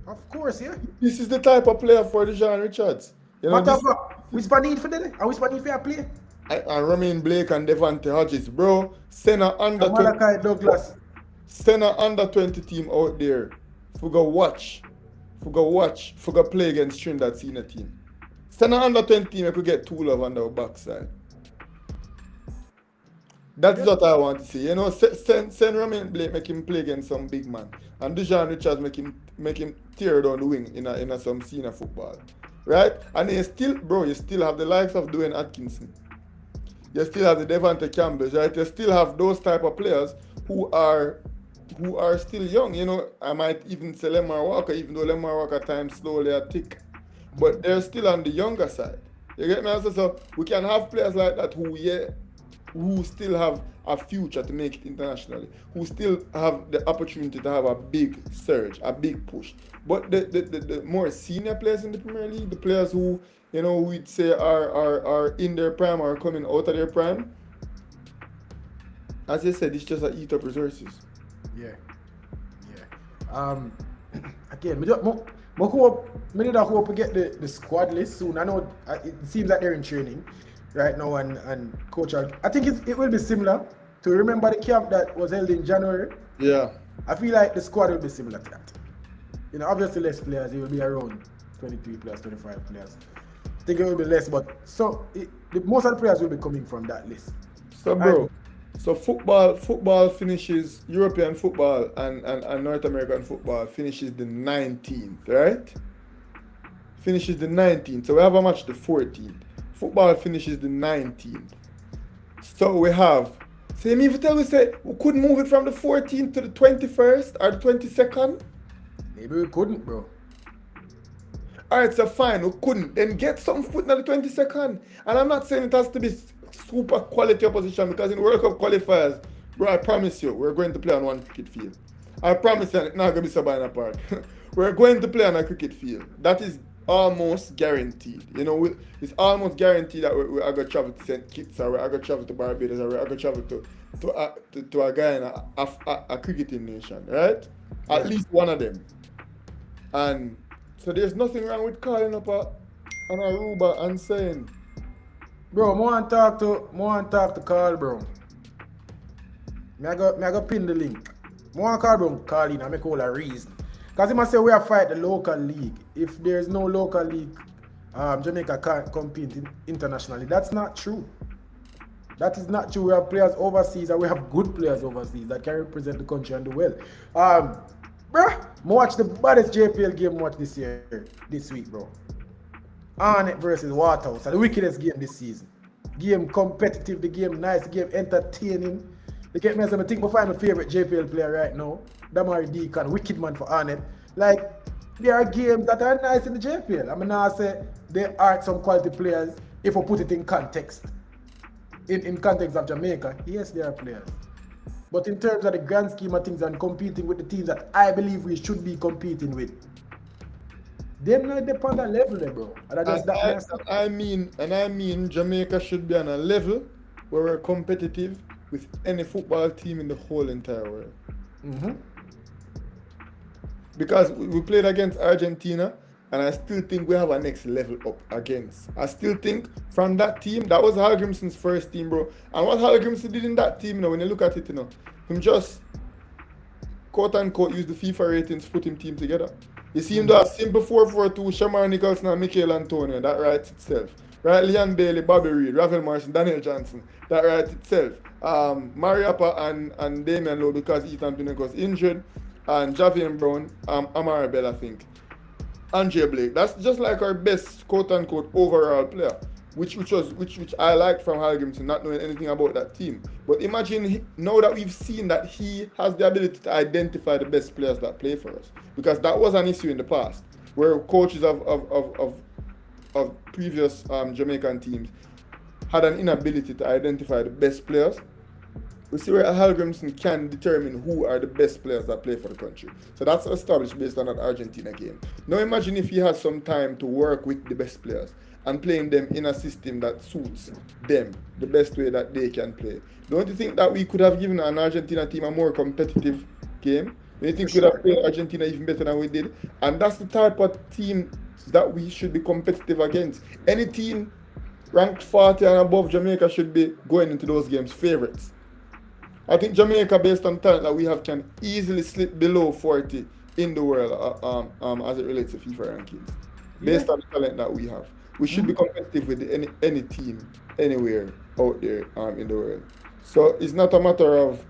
Of course, yeah. This is the type of player for the John Richards. You know, What the fuck? Whisper need for that? And Whisper need for a play? and Romain Blake and Devante Hodges, bro. Send a under 20, Malachi Douglas. send a under 20 team out there. For go watch, for go play against Trinidad senior team. Send a under 20 team, I could get two love on the backside. That's what I want to see. You know, send Romain Blake, make him play against some big man, and Dejan Richards make him tear down the wing in a some senior football, right? And you still have the likes of Dwayne Atkinson. You still have the Devante Campbell, right? You still have those type of players who are still young. You know, I might even say Lemar Walker, even though Lemar Walker time slowly a tick, but they're still on the younger side. You get me? So we can have players like that who still have a future to make it internationally, who still have the opportunity to have a big surge, a big push. But the more senior players in the Premier League, the players who, you know, we'd say are in their prime or coming out of their prime, as you said, it's just a eat up resources. Yeah. Again, me need a hope we get the squad list soon. I know it seems like they're in training right now, and coach, I think it will be similar to, remember the camp that was held in January. Yeah. I feel like the squad will be similar to that. You know, obviously less players. It will be around 23 players, 25 players. I think it will be less, but most of the players will be coming from that list. So, bro, football finishes, European football and North American football finishes the 19th, right? Finishes the 19th. So we have a match the 14th. Football finishes the 19th. So we have, so you mean to tell me, say, we couldn't move it from the 14th to the 21st or the 22nd? Maybe we couldn't, bro. Alright, so fine, we couldn't. Then get some foot on the 22nd. And I'm not saying it has to be super quality opposition, because in World Cup qualifiers, bro, I promise you, we're going to play on one cricket field. I promise you, it's not going to be Sabina Park. We're going to play on a cricket field. That is almost guaranteed. You know, it's almost guaranteed that we're going to travel to St. Kitts, or we're going to travel to Barbados, or we're going to travel to a Guyana, a cricketing nation, right? Yeah. At least one of them. And so there's nothing wrong with calling up an Aruba and saying, bro, I want to talk to Carl, bro. I go pin the link. I want Carl, bro, call in and make all a reason. Because he must say we have fight the local league. If there's no local league, Jamaica can't compete internationally. That's not true. That is not true. We have players overseas, and we have good players overseas that can represent the country and do well. Bro, I watch the baddest JPL game this week, bro. Arnett versus Waterhouse, the wickedest game this season. Game competitive, the game nice, the game entertaining. They get me as I think I find my favorite JPL player right now, Damari Deacon, wicked man for Arnett. Like, there are games that are nice in the JPL. I mean, I say there are some quality players if we put it in context. In context of Jamaica, yes, there are players. But in terms of the grand scheme of things and competing with the teams that I believe we should be competing with, Them not depend on that level, there, bro. And I just that mess up. I mean Jamaica should be on a level where we're competitive with any football team in the whole entire world. Mm-hmm. Because we played against Argentina, and I still think we have a next level up against. I still think from that team, that was Hallgrimson's first team, bro. And what Hallgrimson did in that team, when you look at it, him just quote unquote use the FIFA ratings to put him team together. You see him do a simple 4-4-2, Shamar Nicholson and Michael Antonio, that writes itself. Right, Leon Bailey, Bobby Reed, Rafael Martian, Daniel Johnson, that writes itself. Mariappa and Damian Lowe because Ethan Pinnock was injured, and Javier Brown, Amara Bell, I think. Andre Blake. That's just like our best quote unquote overall player, which I liked from Hallgrimson, not knowing anything about that team. But imagine now that we've seen that he has the ability to identify the best players that play for us, because that was an issue in the past where coaches of previous Jamaican teams had an inability to identify the best players. We see where Hallgrimson can determine who are the best players that play for the country. So that's established based on that Argentina game. Now imagine if he has some time to work with the best players and playing them in a system that suits them the best way that they can play. Don't you think that we could have given an Argentina team a more competitive game? Do you think we could have played Argentina even better than we did? And that's the type of team that we should be competitive against. Any team ranked 40 and above Jamaica should be going into those games favorites. I think Jamaica, based on talent that we have, can easily slip below 40 in the world as it relates to FIFA rankings. Based on the talent that we have, we should be competitive with any team anywhere out there in the world. So it's not a matter of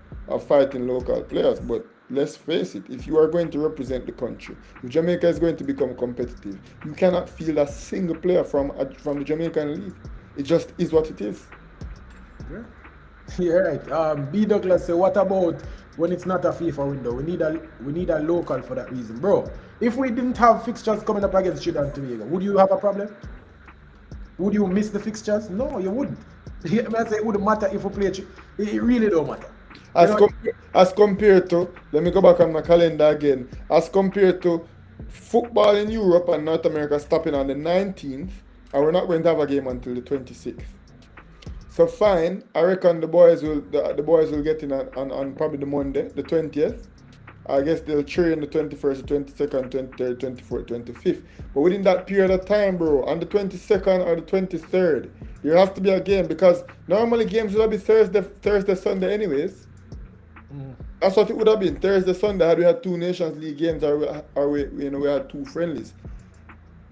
fighting local players, but let's face it, if you are going to represent the country, if Jamaica is going to become competitive, you cannot field a single player from the Jamaican league. It just is what it is. Yeah. You're right. B Douglas say, what about when it's not a FIFA window? We need a local for that reason, bro. If we didn't have fixtures coming up against Trinidad and Tobago, would you have a problem? Would you miss the fixtures? No, you wouldn't. I say it wouldn't matter if we play. It really don't matter. As compared to, let me go back on my calendar again. As compared to football in Europe and North America stopping on the 19th, and we're not going to have a game until the 26th. So fine, I reckon the boys will get in on probably the Monday, the 20th. I guess they'll train the 21st, the 22nd, 23rd, 24th, 25th. But within that period of time, bro, on the 22nd or the 23rd, there has to be a game, because normally games will be Thursday, Sunday anyways. That's what it would have been. Thursday, Sunday, had we had 2 Nations League games or we had 2 friendlies.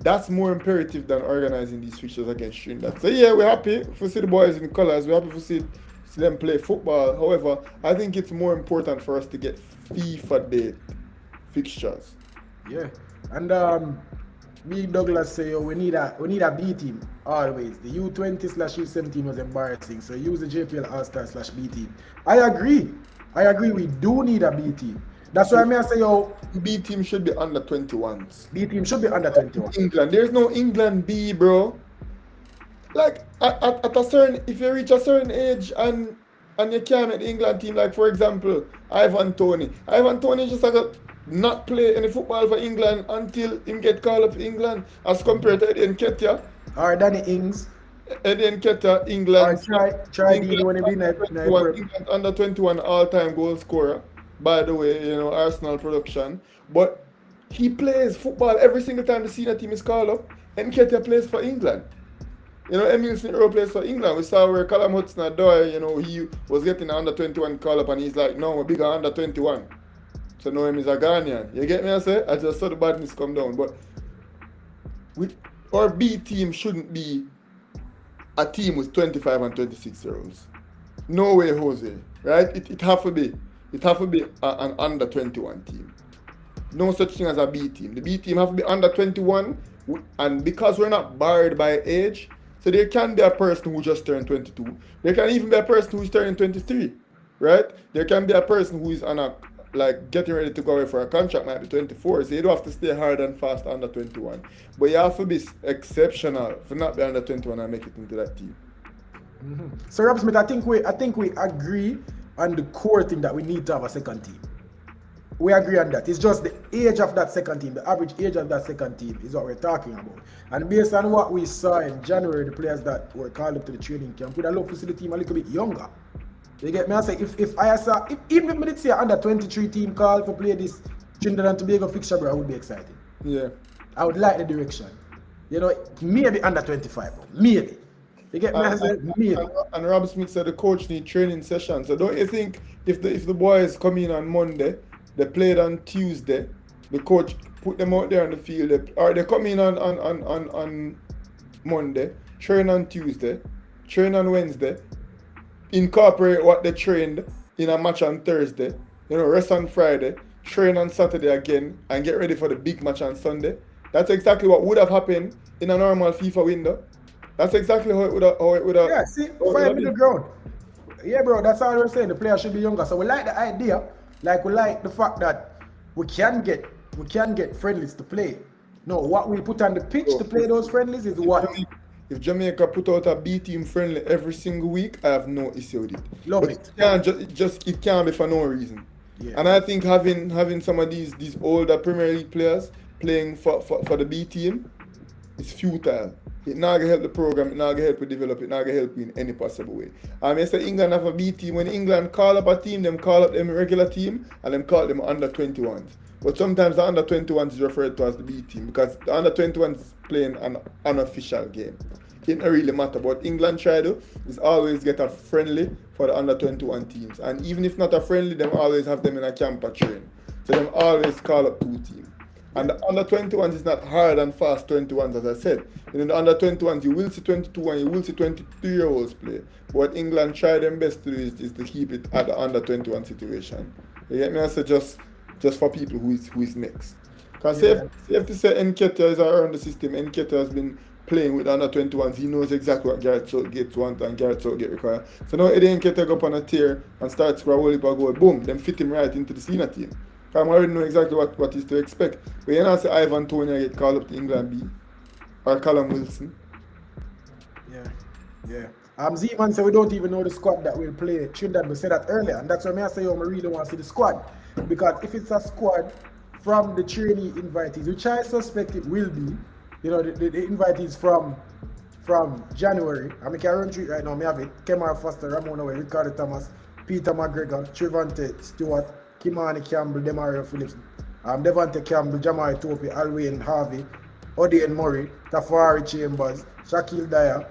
That's more imperative than organizing these fixtures against Trinidad. So yeah, we're happy if we see the boys in colours. We're happy if we see them play football. However, I think it's more important for us to get FIFA date fixtures. Yeah, and me Douglas say we need a B team always. The U20/U17 was embarrassing, so use the JPL All-Star/B team. I agree. We do need a B team. That's why I say, B team should be under 21s. B team should be under 21. England. There's no England B, bro. Like at a certain, if you reach a certain age and you can't make the England team, like for example, Ivan Toney just like not play any football for England until him get called up for England, as compared to Eddie Nketiah. Or Danny Ings. Eddie Nketiah, England. Try England when he be England under 21 all-time goal scorer. By the way, Arsenal production. But he plays football every single time the senior team is called up. And Nketiah plays for England. Emile Smith-Rowe plays for England. We saw where Callum Hudson-Odoi, he was getting an under 21 call up, and he's like, no, we're bigger under 21. So now him is a Ghanaian. You get me, I say? I just saw the badness come down. But our B team shouldn't be a team with 25 and 26-year-olds. No way, Jose. Right? It have to be. It have to be an under 21 team. No such thing as a B team. The B team have to be under 21, and because we're not barred by age, so there can be a person who just turned 22. There can even be a person who's turning 23, right? There can be a person who is getting ready to go away for a contract, might be 24, so you don't have to stay hard and fast under 21. But you have to be exceptional for not be under 21 and make it into that team. Mm-hmm. So Rob Smith, I think we agree on the core thing that we need to have a second team. We agree on that. It's just the age of that second team, the average age of that second team is what we're talking about. And based on what we saw in January, the players that were called up to the training camp, we'd love to see the team a little bit younger. You get me? I say if I saw even if we say under 23 team call for play this Trinidad and Tobago fixture, bro, I would be excited. Yeah. I would like the direction. You know, maybe under 25, bro. Maybe. You get me? I say maybe. And Rob Smith said the coach need training sessions. So don't you think if the boys come in on Monday, they played on Tuesday, the coach put them out there on the field, or they come in on Monday, train on Tuesday, train on Wednesday, incorporate what they trained in a match on Thursday, rest on Friday, train on Saturday again, and get ready for the big match on Sunday. That's exactly what would have happened in a normal FIFA window. That's exactly how it would have. Yeah, see, find middle ground. Yeah, bro, that's all we're saying. The players should be younger. So we like the idea, we like the fact that we can get friendlies to play. No, what we put on the pitch to play those friendlies is what. If Jamaica put out a B team friendly every single week, I have no issue with it. Love it. It can't be for no reason. Yeah. And I think having some of these older Premier League players playing for the B team is futile. It not gonna help the program, it not gonna help you develop, it not gonna help you in any possible way. I say England have a B team. When England call up a team, them call up them regular team and them call them under 21s. But sometimes the under 21s is referred to as the B team because the under 21s is playing an unofficial game. It don't really matter. What England try to is always get a friendly for the under 21 teams. And even if not a friendly, them always have them in a camp or train. So them always call up two teams. And the under 21s is not hard and fast 21s, as I said. In the under 21s, you will see 22 and you will see 23-year-olds play. But what England try their best to do is to keep it at the under 21 situation. You get me? I say just for people who is next. Because safe to say Nketiah is around the system. Nketiah has been playing with the under 21s. He knows exactly what Gareth Southgate wants and Gareth Southgate requires. So now Eddie Nketiah go up on a tear and start score a whole heap of goal. Boom, them fit him right into the senior team. I already know exactly what is to expect. But you know, say Ivan Toney get called up to England B or Callum Wilson. Yeah. Z-Man said we don't even know the squad that will play Trinidad. We said that earlier, and that's why I say I really want to see the squad. Because if it's a squad from the trainee invitees, which I suspect it will be, the invitees from January. I mean, I run through it right now. I have it. Kemar Foster, Ramon Away, Ricardo Thomas, Peter McGregor, Trevante Stewart, Kimani Campbell, Demario Phillips, Devante Campbell, Jamari Topi, Alwyn Harvey, Odian Murray, Tafari Chambers, Shaquille Dyer,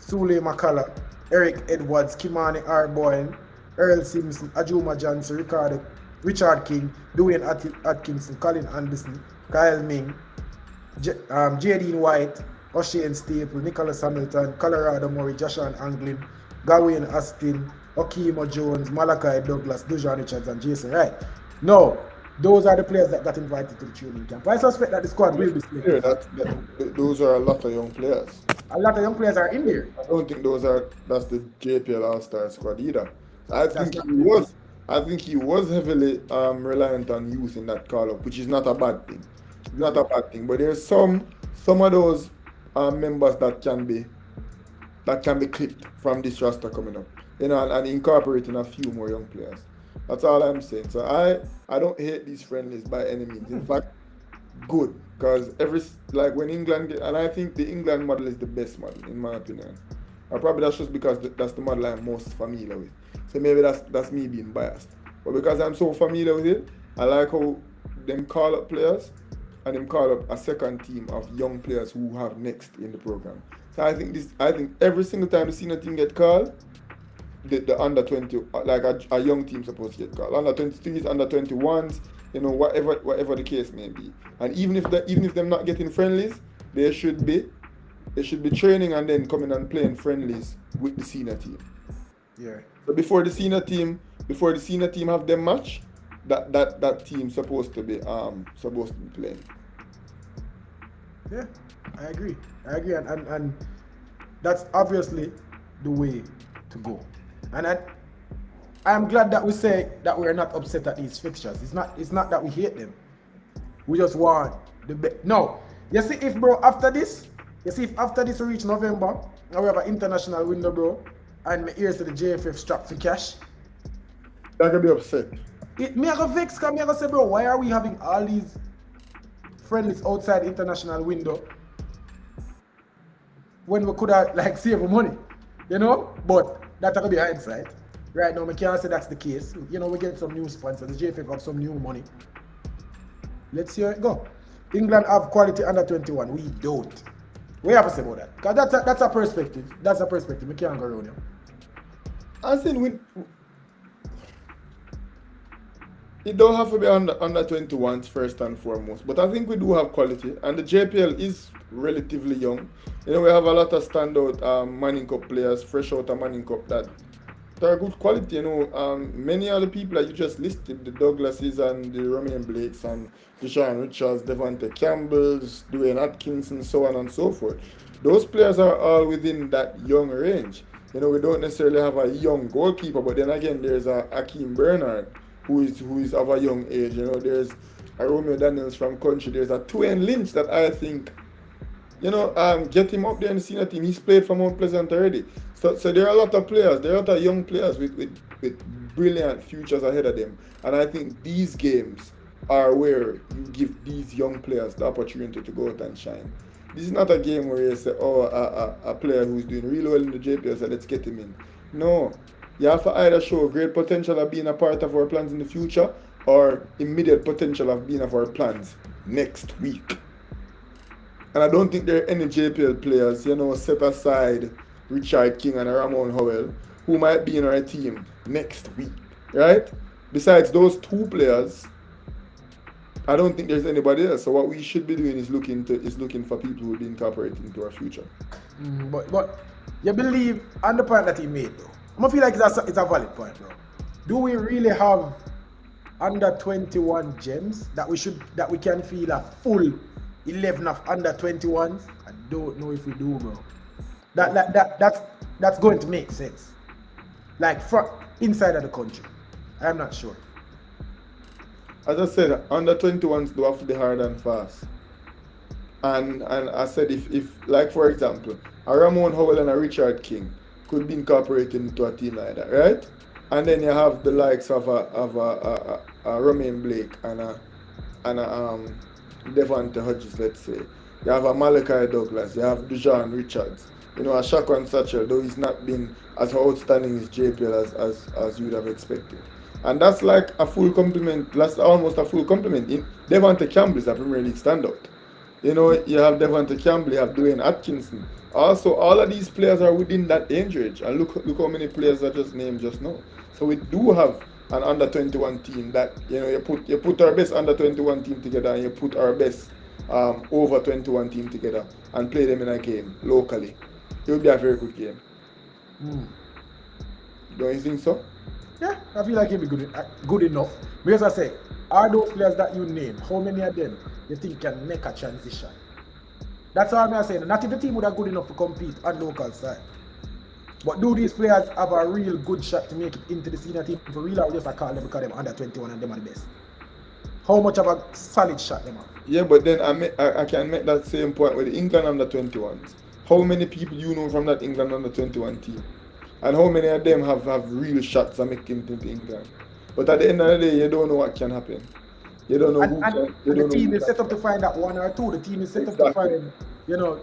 Sule McCullough, Eric Edwards, Kimani Arboyne, Earl Simpson, Ajuma Johnson, Richard King, Dwayne Atkinson, Colin Anderson, Kyle Ming, Jadine White, O'Shane Staple, Nicholas Hamilton, Colorado Murray, Joshua Anglin, Gawain Austin, Okimo Jones, Malachi Douglas, Dujan Richards, and Jason Wright. No, those are the players that got invited to the training camp. I suspect that the squad will be split. Yeah, those are a lot of young players. A lot of young players are in there. I don't think that's the JPL All-Star squad either. I think he was heavily reliant on youth in that call-up, which is not a bad thing. It's not a bad thing. But there's some of those members that can be clipped from this roster coming up. And incorporating a few more young players. That's all I'm saying. So I don't hate these friendlies by any means. In fact, good. Because when England and I think the England model is the best model in my opinion. Or probably that's just because that's the model I'm most familiar with. So maybe that's me being biased. But because I'm so familiar with it, I like how them call up players and them call up a second team of young players who have next in the program. So I think every single time the senior team get called, the under 20, like a young team supposed to get called. Under 23s, under 21s, whatever the case may be. And even if they're not getting friendlies, they should be training and then coming and playing friendlies with the senior team. Yeah. So before the senior team have their match, that team supposed to be playing. Yeah, I agree, and that's obviously the way to go. And I'm glad that we say that we're not upset at these fixtures. It's not that we hate them. We just want the best. No, you see, if after this we reach November and we have an international window, bro, and my ears to the JFF strapped for cash. That could be upset. Me I go vex, because me I go say, bro, why are we having all these friendlies outside international window when we could have like save money, you know? But that's gonna be hindsight. Right now, we can't say that's the case. You know, we get some new sponsors. The JFF have some new money. Let's see how it go. England have quality under 21. We don't. We have to say about that. Because that's a perspective. That's a perspective. We can't go around here. I think it don't have to be under 21s first and foremost, but I think we do have quality, and the JPL is relatively young. You know, we have a lot of standout Manning Cup players, fresh out of Manning Cup that they're good quality. You know, many other people that you just listed, the Douglases and the Romain Blakes and Deshaun Richards, Devontae Campbells, Dwayne Atkinson, so on and so forth. Those players are all within that young range. You know, we don't necessarily have a young goalkeeper, but then again, there's a Akeem Bernard who is of a young age. You know, there's a Romeo Daniels from country. There's a Twain Lynch that I think, you know, get him up there in the senior team. He's played for Mount Pleasant already. So there are a lot of players. There are a lot of young players with brilliant futures ahead of them. And I think these games are where you give these young players the opportunity to go out and shine. This is not a game where you say, oh, a player who's doing really well in the JPL, so let's get him in. No. You have to either show great potential of being a part of our plans in the future or immediate potential of being of our plans next week. And I don't think there are any JPL players, you know, set aside Richard King and Ramon Howell, who might be in our team next week, right? Besides those two players, I don't think there's anybody else. So what we should be doing is looking for people who will be incorporated into our future. But you believe on the point that he made, though. I feel like it's a valid point, bro. Do we really have under 21 gems that we can feel a full 11 of under 21s? I don't know if we do, bro. That's going to make sense. Like from inside of the country, I'm not sure. As I said, under 21s do have to be hard and fast. And I said if like for example, a Ramon Howell and a Richard King could be incorporated into a team like that, right? And then you have the likes of a Romain Blake and a Devontae Hodges, let's say. You have a Malachi Douglas, you have Deshaun Richards, you know, a Shaquan Satchel, though he's not been as outstanding as JPL as you would have expected. And that's like a full complement, that's almost a full complement. Devontae Campbell is a Premier League standout. You know, you have Devontae Campbell, you have Dwayne Atkinson. Also, all of these players are within that age range. And look how many players I just named just now. So we do have an under 21 team that, you know, you put our best under 21 team together and you put our best over 21 team together and play them in a game locally. It will be a very good game. Don't you think so? Yeah, I feel like it'll be good enough. Because I say, are those players that you name, how many of them you think can make a transition? That's all I'm saying. Not if the team would have good enough to compete on local side. But do these players have a real good shot to make it into the senior team for real, or just I call them because they're under 21 and them are the best? How much of a solid shot them have? Yeah, but then I can make that same point with the England under 21s. How many people you know from that England under 21 team? And how many of them have real shots at making it into England? But at the end of the day, you don't know what can happen. You don't know who can. And the team is set up to find that one or two. The team is set up to find, you know,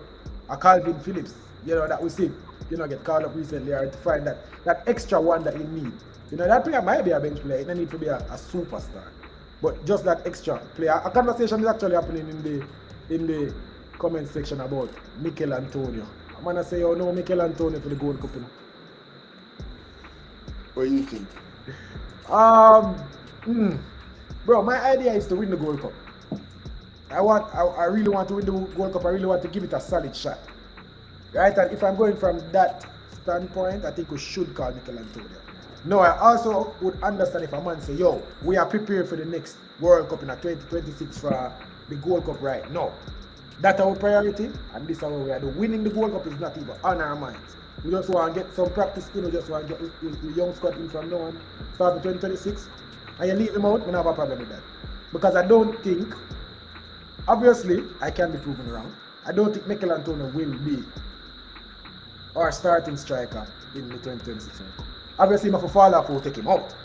a Calvin Phillips, you know, that we see, you know, get called up recently, or to find that extra one that you need. You know, that player might be a bench player. It doesn't need to be a superstar. But just that extra player. A conversation is actually happening in the comment section about Mikel Antonio. I'm gonna say, oh no, Mikel Antonio for the Gold Cup. You know? What do you think? Bro, my idea is to win the Gold Cup. I really want to win the Gold Cup. I really want to give it a solid shot. Right? And if I'm going from that standpoint, I think we should call Mikel Antonio. No, I also would understand if a man say, yo, we are prepared for the next World Cup in 2026 for the Gold Cup right now. That's our priority, and this is how we are doing. Winning the Gold Cup is not even on our minds. We just want to get some practice in, we just want to get the young squad in from now on, start 2026, and you leave them out, we don't have a problem with that. Because I don't think, obviously, I can be proven wrong, I don't think Mikel Antonio will be our starting striker in the 2026 World Cup. Obviously, if I fall off, we'll take him out.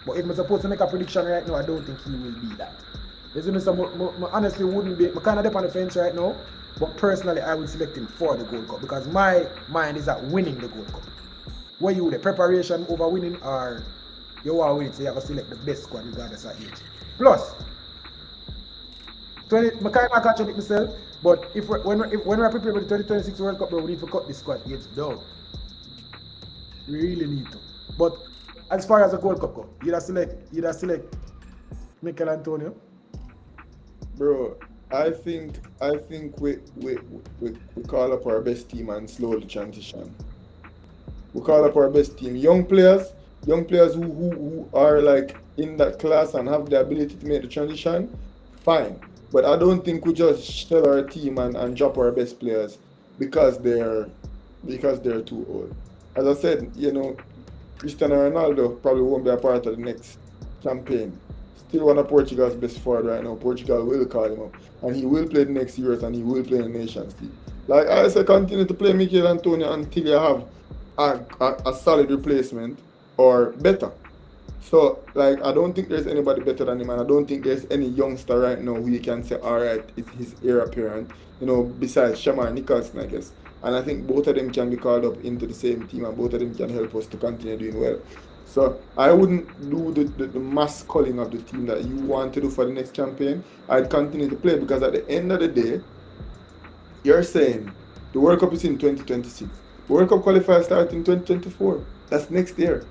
But if I'm supposed to make a prediction right now, I don't think he will be that. You see me, so I honestly wouldn't be, I kind of dip on the fence right now, but personally I will select him for the Gold Cup because my mind is at winning the Gold Cup. Where you the preparation over winning or you want to win it, so you have to select the best squad regardless of age. Plus, I kind of contradict myself, but when we're preparing for the 2026 World Cup, bro, we need to cut this squad age down. We really need to. But as far as the Gold Cup go, you'd select Mikel Antonio. Bro, I think we call up our best team and slowly transition. We call up our best team. Young players who are like in that class and have the ability to make the transition, fine. But I don't think we just shell our team and drop our best players because they're too old. As I said, Cristiano Ronaldo probably won't be a part of the next campaign. Still one of Portugal's best forward right now. Portugal will call him up. And he will play the next Euros and he will play in the Nations League. Like I say, continue to play Mikel Antonio until you have a solid replacement or better. So, like, I don't think there's anybody better than him, and I don't think there's any youngster right now who you can say, all right, it's his heir apparent, besides Shamar Nicholson, I guess. And I think both of them can be called up into the same team, and both of them can help us to continue doing well. So, I wouldn't do the mass culling of the team that you want to do for the next campaign. I'd continue to play because at the end of the day, you're saying the World Cup is in 2026. The World Cup qualifiers start in 2024. That's next year.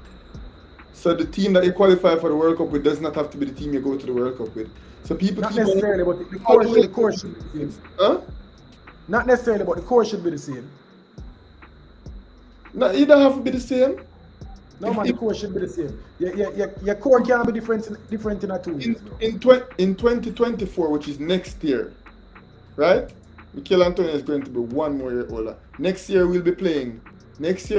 So the team that you qualify for the World Cup with does not have to be the team you go to the World Cup with. So people Not keep necessarily, but the core should be the same. Huh? Not necessarily, but the core should be the same. No, it don't have to be the same. No, man, the core should be the same. Your core can't be different in a 2 years, bro. In 2024, which is next year, right? Mikel Antonio is going to be 1 more year older. Next year we'll be playing. Let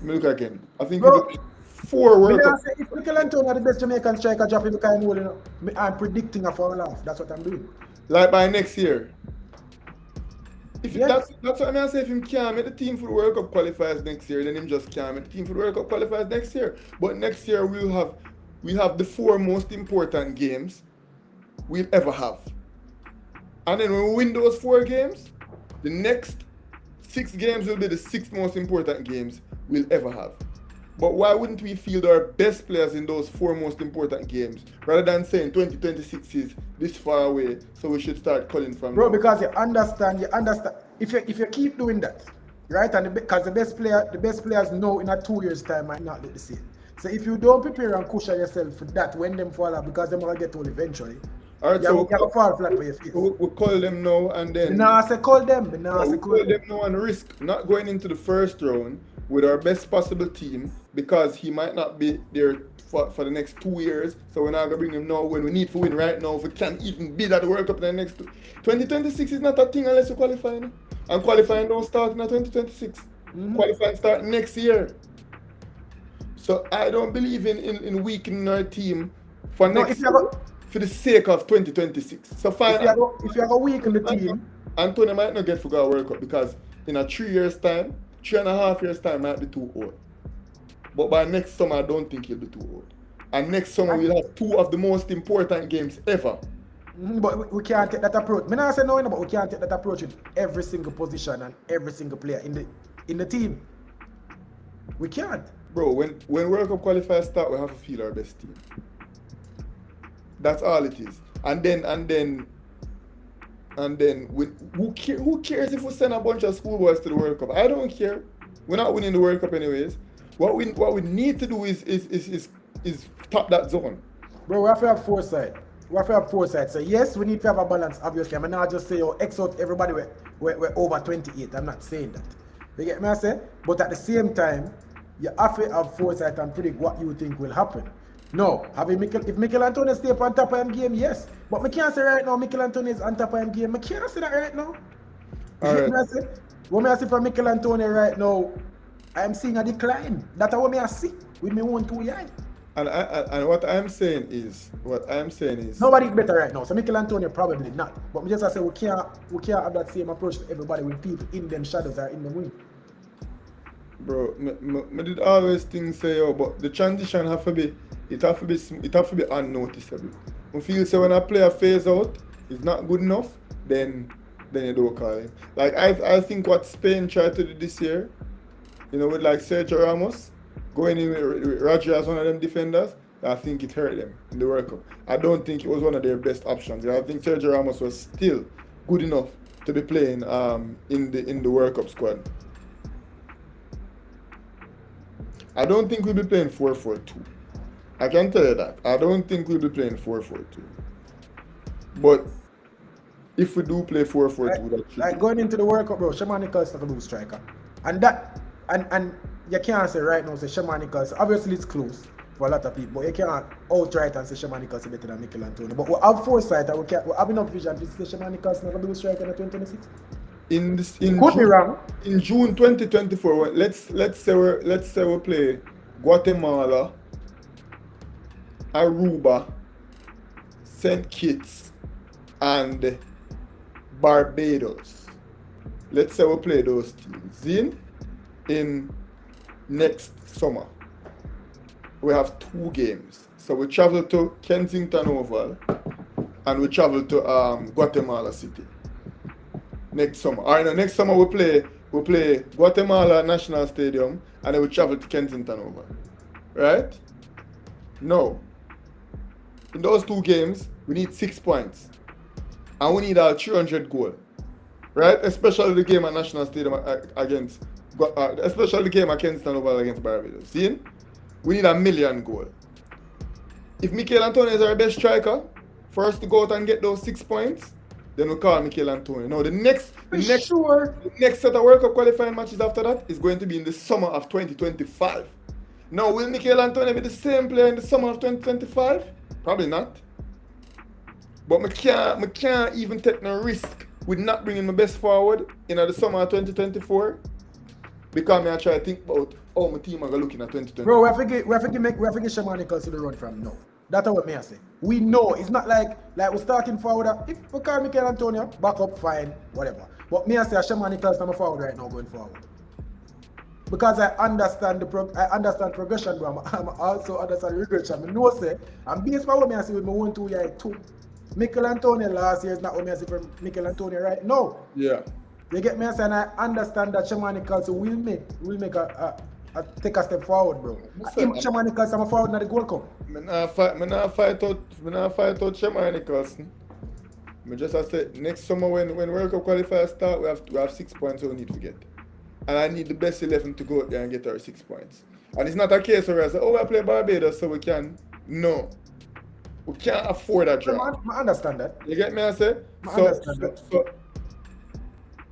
me look again. I think we'll be 4 World Cup. If Mikel Antonio are the best Jamaican striker, drop him kind of I'm predicting a foul off. That's what I'm doing. Like by next year. If Yes. that's what I'm saying. If him can't make the team for the World Cup qualifiers next year, then him just can't make the team for the World Cup qualifiers next year. But next year we have the 4 most important games we'll ever have. And then when we win those 4 games, the next 6 games will be the 6 most important games we'll ever have. But why wouldn't we field our best players in those 4 most important games rather than saying 2026 is this far away, so we should start calling from Bro, now? because you understand. If you keep doing that, right? And because the best players know in a 2 years time might not look the same. So if you don't prepare and cushion yourself for that when them fall out, because them will get old eventually. All right, so you fall flat for your face. we'll call them now and then. Call them. We'll call them now and risk not going into the first round with our best possible team because he might not be there for the next 2 years. So we're not gonna bring him now when we need to win right now. If we can't even be at the World Cup in the next 2026 is not a thing unless you qualify. No? And qualifying don't start in 2026. Qualifying start next year. So I don't believe in weakening our team for next year for the sake of 2026. So fine. If you have a week in the team, Antonio might not get to go World Cup because in a 3 years time, 3.5 years time might be too old. But by next summer, I don't think he'll be too old. And next summer we'll have 2 of the most important games ever. But we can't take that approach. I say no, but we can't take that approach with every single position and every single player in the team. We can't. Bro, when World Cup qualifiers start, we have to field our best team. That's all it is. And then who cares if we send a bunch of schoolboys to the World Cup? I don't care. We're not winning the World Cup anyways. What we need to do is top that zone. Bro, we have to have foresight. So yes, we need to have a balance, obviously. I'm not just say, X out everybody, we're over 28. I'm not saying that. You get me I say? But at the same time, you have to have foresight and predict what you think will happen. No, if Mikel Antonio stay up on top of him game, yes. But I can't say right now Mikel Antonio is on top of him game. I can't say that right now. All right. What I see from Mikel Antonio right now, I'm seeing a decline. That's what I see with my own 2 eyes. And what I'm saying is nobody's better right now. So Mikel Antonio probably not. But me just say we can't have that same approach to everybody with people in them shadows or in the wing. Bro, me did always think say yo, but the transition have to be it have to be unnoticeable. I feel so when a player phase out is not good enough, then you don't call him. Like I think what Spain tried to do this year, with like Sergio Ramos going in with Roger as one of them defenders, I think it hurt them in the World Cup. I don't think it was one of their best options. I think Sergio Ramos was still good enough to be playing in the World Cup squad. I don't think we'll be playing 4-4-2. I can tell you that. I don't think we'll be playing 4-4-2. But if we do play 4-4-2, that should Like be. going into the World Cup, bro, Shamar Nichols not a loose striker. And you can't say right now, say Shamar Nichols, obviously it's close for a lot of people, but you can't outright and say Shamar Nichols is better than Mikel Antonio. But we have foresight and we have enough vision to say Shamar Nichols not a loose striker in the 2026. Could be wrong. In June 2024, let's say we play Guatemala, Aruba, St. Kitts, and Barbados. Let's say we play those teams in next summer. We have 2 games. So we travel to Kensington Oval and we travel to Guatemala City next summer. Alright, now next summer we play Guatemala National Stadium and then we travel to Kensington Oval. Right? No. In those 2 games, we need 6 points. And we need our 300 goal. Right? Especially the game at National Stadium especially the game at Kensington Oval against Barbados. See? We need 1 million goal. If Mikel Antonio is our best striker, for us to go out and get those 6 points, then we call Mikel Antonio. Now the next set of World Cup qualifying matches after that is going to be in the summer of 2025. Now will Mikel Antonio be the same player in the summer of 2025? Probably not. But I can't even take no risk with not bringing my best forward in the summer of 2024 because I try to think about how my team are looking at 2024. Bro, we have to get Shamar Nichols to the run from now. That's what I say. We know it's not like we're starting forward. If we call Mikel Antonio, back up, fine, whatever. But I say Shamar Nichols is forward right now going forward. Because I understand progression, bro. I'm also understand regression. I know say, and based on what I see with my 1-2 year too. Mikel Antonio last year is not what I see from Mikel Antonio right now. Yeah. You get me? And I understand that Shamar Nichols will make take a step forward, bro. Shamar Nichols is forward in the Gold Cup. I not fight out Shamar Nichols. I just say next summer when World Cup qualifiers start, we have 6 points we need to get. And I need the best 11 to go out there and get our 6 points. And it's not a case where I say, I play Barbados so we can. No. We can't afford that draw. I understand that. You get me? I say? So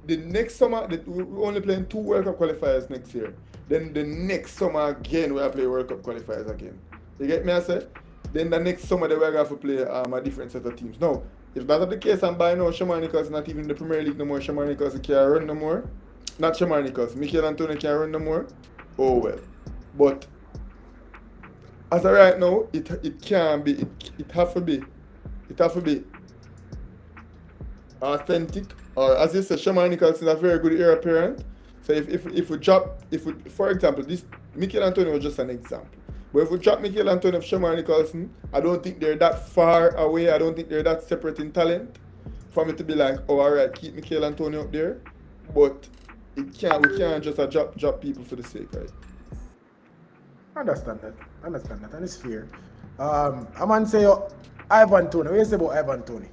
the next summer, we're only playing 2 World Cup qualifiers next year. Then the next summer again, we'll play World Cup qualifiers again. You get me? I say? Then the next summer, we're going to have to play a different set of teams. Now, if that's the case, and by now, Shamar Nichols is not even in the Premier League no more, Shamar Nichols can't run no more. Not Shamar Nichols, Mikel Antonio can't run no more. Oh well. But as of right now, it can be, it have to be authentic. Or as you said, Shamar Nichols is a very good heir apparent. So if we drop, for example, this Mikel Antonio was just an example. But if we drop Mikel Antonio of Shamar Nicholson, I don't think they're that far away. I don't think they're that separate in talent for me to be like, oh, all right, keep Mikel Antonio up there. But we can't just drop people for the sake, right? I understand that, and it's fair. I'm going to say, Ivan Toney. What do you say about Ivan Toney?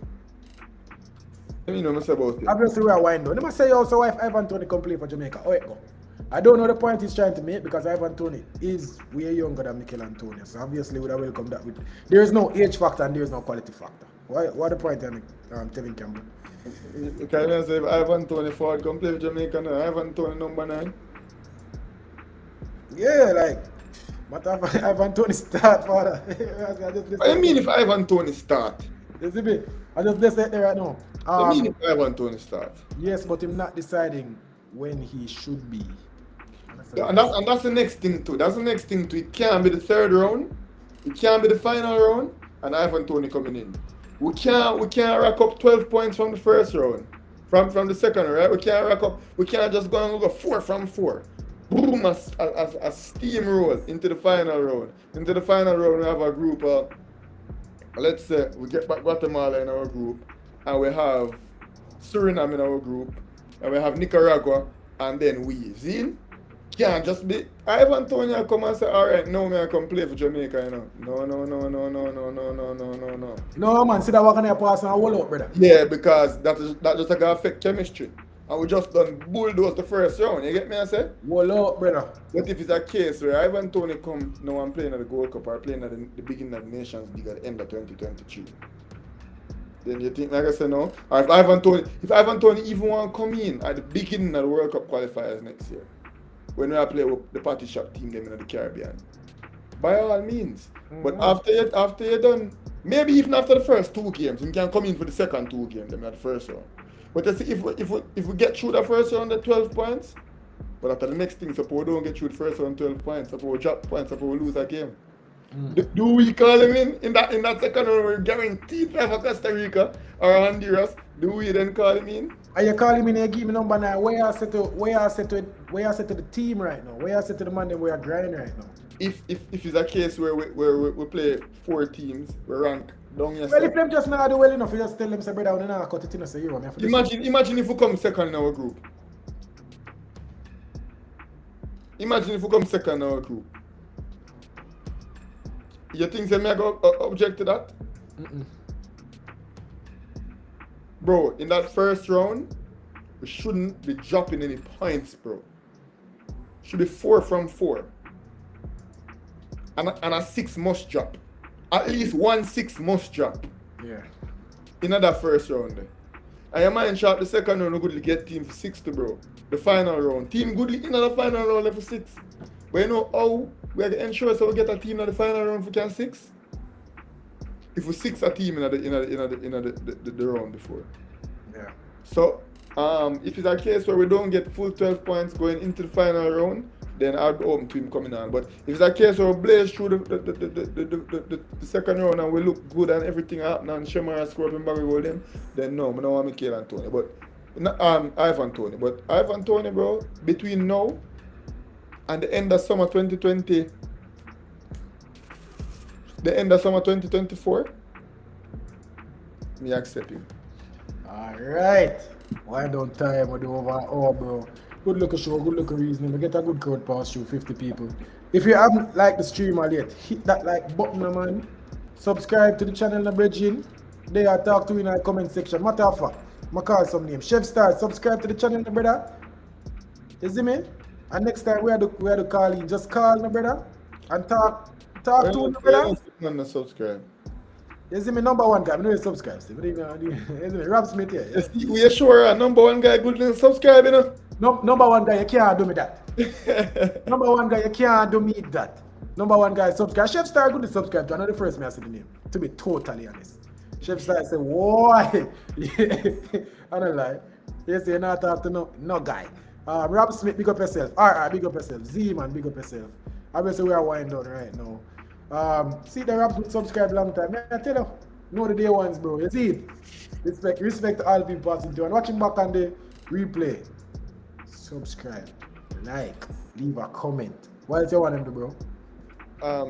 I mean, I'm say about it. Obviously, we are winding down. Let me say also if Ivan Toney come play for Jamaica. Oh, it go. I don't know the point he's trying to make because Ivan Toney is way younger than Mikel Antonio. So obviously, we would welcome that. There is no age factor and there is no quality factor. What the point, Tevin Campbell? You can't say if Ivan Toney forward come play for Jamaica now. Ivan Toney number 9. Yeah, like, what if Ivan Toney start, father? What do you mean if Ivan Toney start? You see me? I just left it there right now. What do you mean if Ivan Toney start? Yes, but him not deciding when he should be. And that's the next thing too. That's the next thing too. It can't be the 3rd round. It can't be the final round. And Ivan Toney coming in. We can't rack up 12 points from the 1st round. From the 2nd, right? We can't just go and go 4 from 4. boom, a steamroll into the final round. Into the final round, we have a group of, let's say, we get back Guatemala in our group, and we have Suriname in our group, and we have Nicaragua, and then we. See? Can't just be Ivan Tonya come and say, alright, no man, I come play for Jamaica, you know. No. No man, see that we're gonna pass and wall out, brother. Yeah, because that just gonna affect chemistry. And we just done bulldoze the first round, you get me I say? Wall out, brother. But if it's a case where Ivan Tony come now and playing at the Gold Cup or playing at the beginning of the Nations League at the end of 2023, then you think, like I said, no? Or if Ivan Tony even want to come in at the beginning of the World Cup qualifiers next year, when we are playing with the party shop team them in the Caribbean, by all means. But after you're done, maybe even after the first 2 games, you can come in for the second 2 games, them at the first round. But you see, if we get through the first round at 12 points, but after the next thing, suppose we don't get through the first round 12 points, suppose we drop points, suppose we lose a game. Do we call him in that second round? We're guaranteed for Costa Rica or Honduras. Do we then call him in? Are you calling me and you give me number 9? Where I set to the team right now? Where I set to the man that we are grinding right now? If it's a case where we play 4 teams, we rank down here. Well, if them just not do well enough, you just tell them say brother, we not cut it in, say you. Imagine if we come second in our group. Imagine if we come second in our group. You think they may go object to that? Bro, in that first round, we shouldn't be dropping any points, bro. Should be 4 from 4. And a 6 must drop. At least 1 6 must drop. Yeah. In that first round. Then. And your mind sharp the second round, we goodly get team for 60, bro. The final round. Team goodly in the final round for 6. But you know how we are ensure so we get a team in the final round for can 6? If we 6 a team in the round before. Yeah. So if it's a case where we don't get full 12 points going into the final round, then I'd be open to him coming on. But if it's a case where we blaze through the second round and we look good and everything happen and Shemara score up and Barry hold them, then no, I don't want to kill Antonio. But Ivan Tony. But Ivan Tony, bro, between now and the end of summer 2020, the end of summer 2024, me accept him. Alright. Why don't time we do over bro? Good looking show, good looking reasoning. We get a good crowd pass through 50 people. If you haven't liked the stream yet, hit that like button, man. Subscribe to the channel, the bridging. There I talk to you in the comment section. Matter of fact, I call some name. Chef Star, subscribe to the channel, my brother. You see me? And next time we have to call in. Just call, my brother. And talk to my brother. I'm subscribe. You see me, number 1 guy. I know you subscribe. You see me, Rob Smith here. Yeah. We are sure number 1 guy good to subscribe, you know? Number 1 guy, you can't do me that. Number 1 guy, you can't do me that. Number 1 guy, subscribe. Chef Star good to subscribe to. I know the first me I see the name. To be totally honest. Chef Star say, why? I don't lie. You say, you're not talk to no guy. Rob Smith, big up yourself. Alright, big up yourself. Z man, big up yourself. Obviously, we are winding down right now. See the Rob Smith subscribe long time. I tell you, know the day ones, bro. You see it? Respect to all people passing through and watching back on the replay. Subscribe, like, leave a comment. What else you want them to, bro?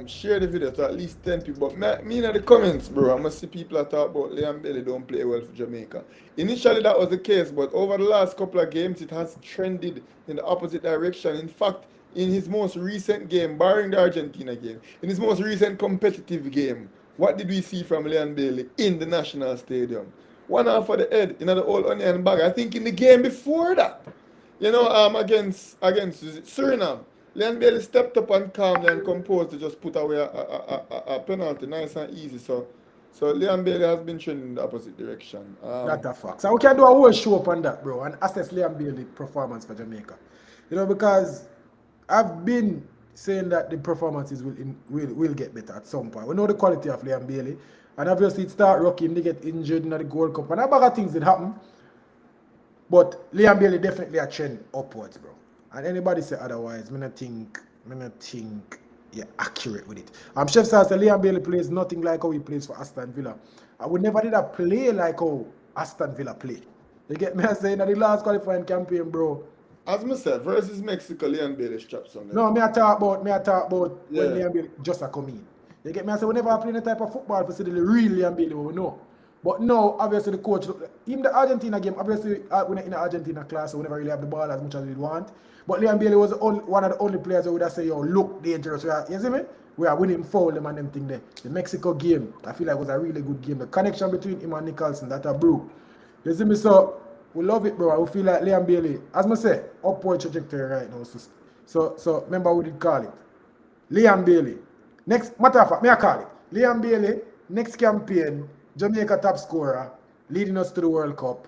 Share the video to at least 10 people. But me in the comments, bro, I must see people that talk about Liam Bailey don't play well for Jamaica. Initially that was the case, but over the last couple of games it has trended in the opposite direction. In fact, in his most recent game, barring the Argentina game, in his most recent competitive game, what did we see from Liam Bailey in the National Stadium? 1 half of the head in the old onion bag. I think in the game before that, you know, against Suriname, Liam Bailey stepped up and calmly and composed to just put away a penalty, nice and easy. So Liam Bailey has been trending in the opposite direction. That's a fact. So we can do a whole show up on that, bro, and assess Liam Bailey's performance for Jamaica. You know, because I've been saying that the performances will get better at some point. We know the quality of Liam Bailey, and obviously it start rocking, they get injured in the Gold Cup, and a bag of things did happen. But Liam Bailey definitely a trend upwards, bro. And anybody say otherwise, I don't think you're accurate with it. Chef says Liam Bailey plays nothing like how he plays for Aston Villa. I would never did a play like how Aston Villa play. You get me saying that the last qualifying campaign, bro, as I said, versus Mexico, Leon Bailey straps on them. No, me I talk about when Yeah. Liam Bailey just a come in. You get me? I say whenever I play any type of football, for see the real Liam Bailey, we know. But now, obviously, the coach, in the Argentina game, obviously, when in the Argentina class, we never really have the ball as much as we want. But Liam Bailey was one of the only players who would have say, yo, look dangerous. You see me? We are winning foul them and them thing there. The Mexico game, I feel like was a really good game. The connection between him and Nicholson, that a broke. You see me? So, we love it, bro. We feel like Liam Bailey, as I say, upward trajectory right now. So remember we did call it. Liam Bailey. Next, matter of fact, me I call it. Liam Bailey, next campaign, Jamaica top scorer, leading us to the World Cup.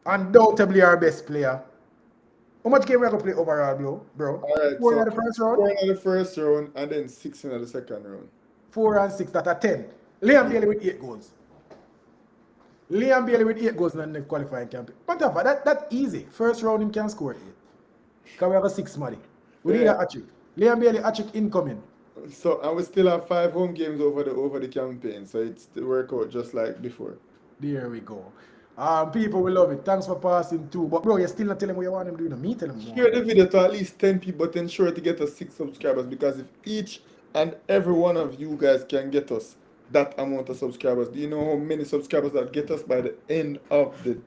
Undoubtedly our best player. How much game we are going to play overall, bro? All right, 4 so in the first round? 4 in the first round and then 6 in the second round. 4 and 6, that are 10. Liam Bailey with 8 goals. Liam Bailey with 8 goals in the qualifying campaign. But that's easy. First round him can score 8. Because we have a 6 money. We need a hat-trick. Liam Bailey hat-trick incoming. So and we still have 5 home games over the campaign, so it's the work out just like before. There we go. People will love it. Thanks for passing too. But bro, you're still not telling what you want them to do. Me tell them more. Share the video to at least 10 people, but ensure to get us 6 subscribers, because if each and every one of you guys can get us that amount of subscribers, do you know how many subscribers that get us by the end of the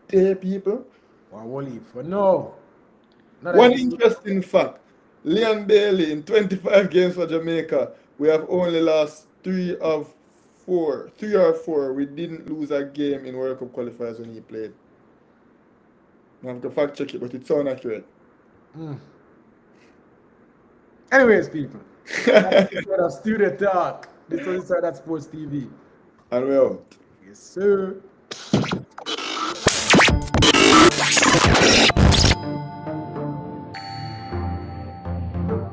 day, people? Well, we'll leave for no. One interesting fact, Leon Bailey in 25 games for Jamaica, we have only lost 3 or 4. We didn't lose a game in World Cup qualifiers when he played. I have to fact check it, but it's inaccurate. Anyways, people. That's Studio Talk. This was Inside That Sports TV. And we're out. Yes, sir.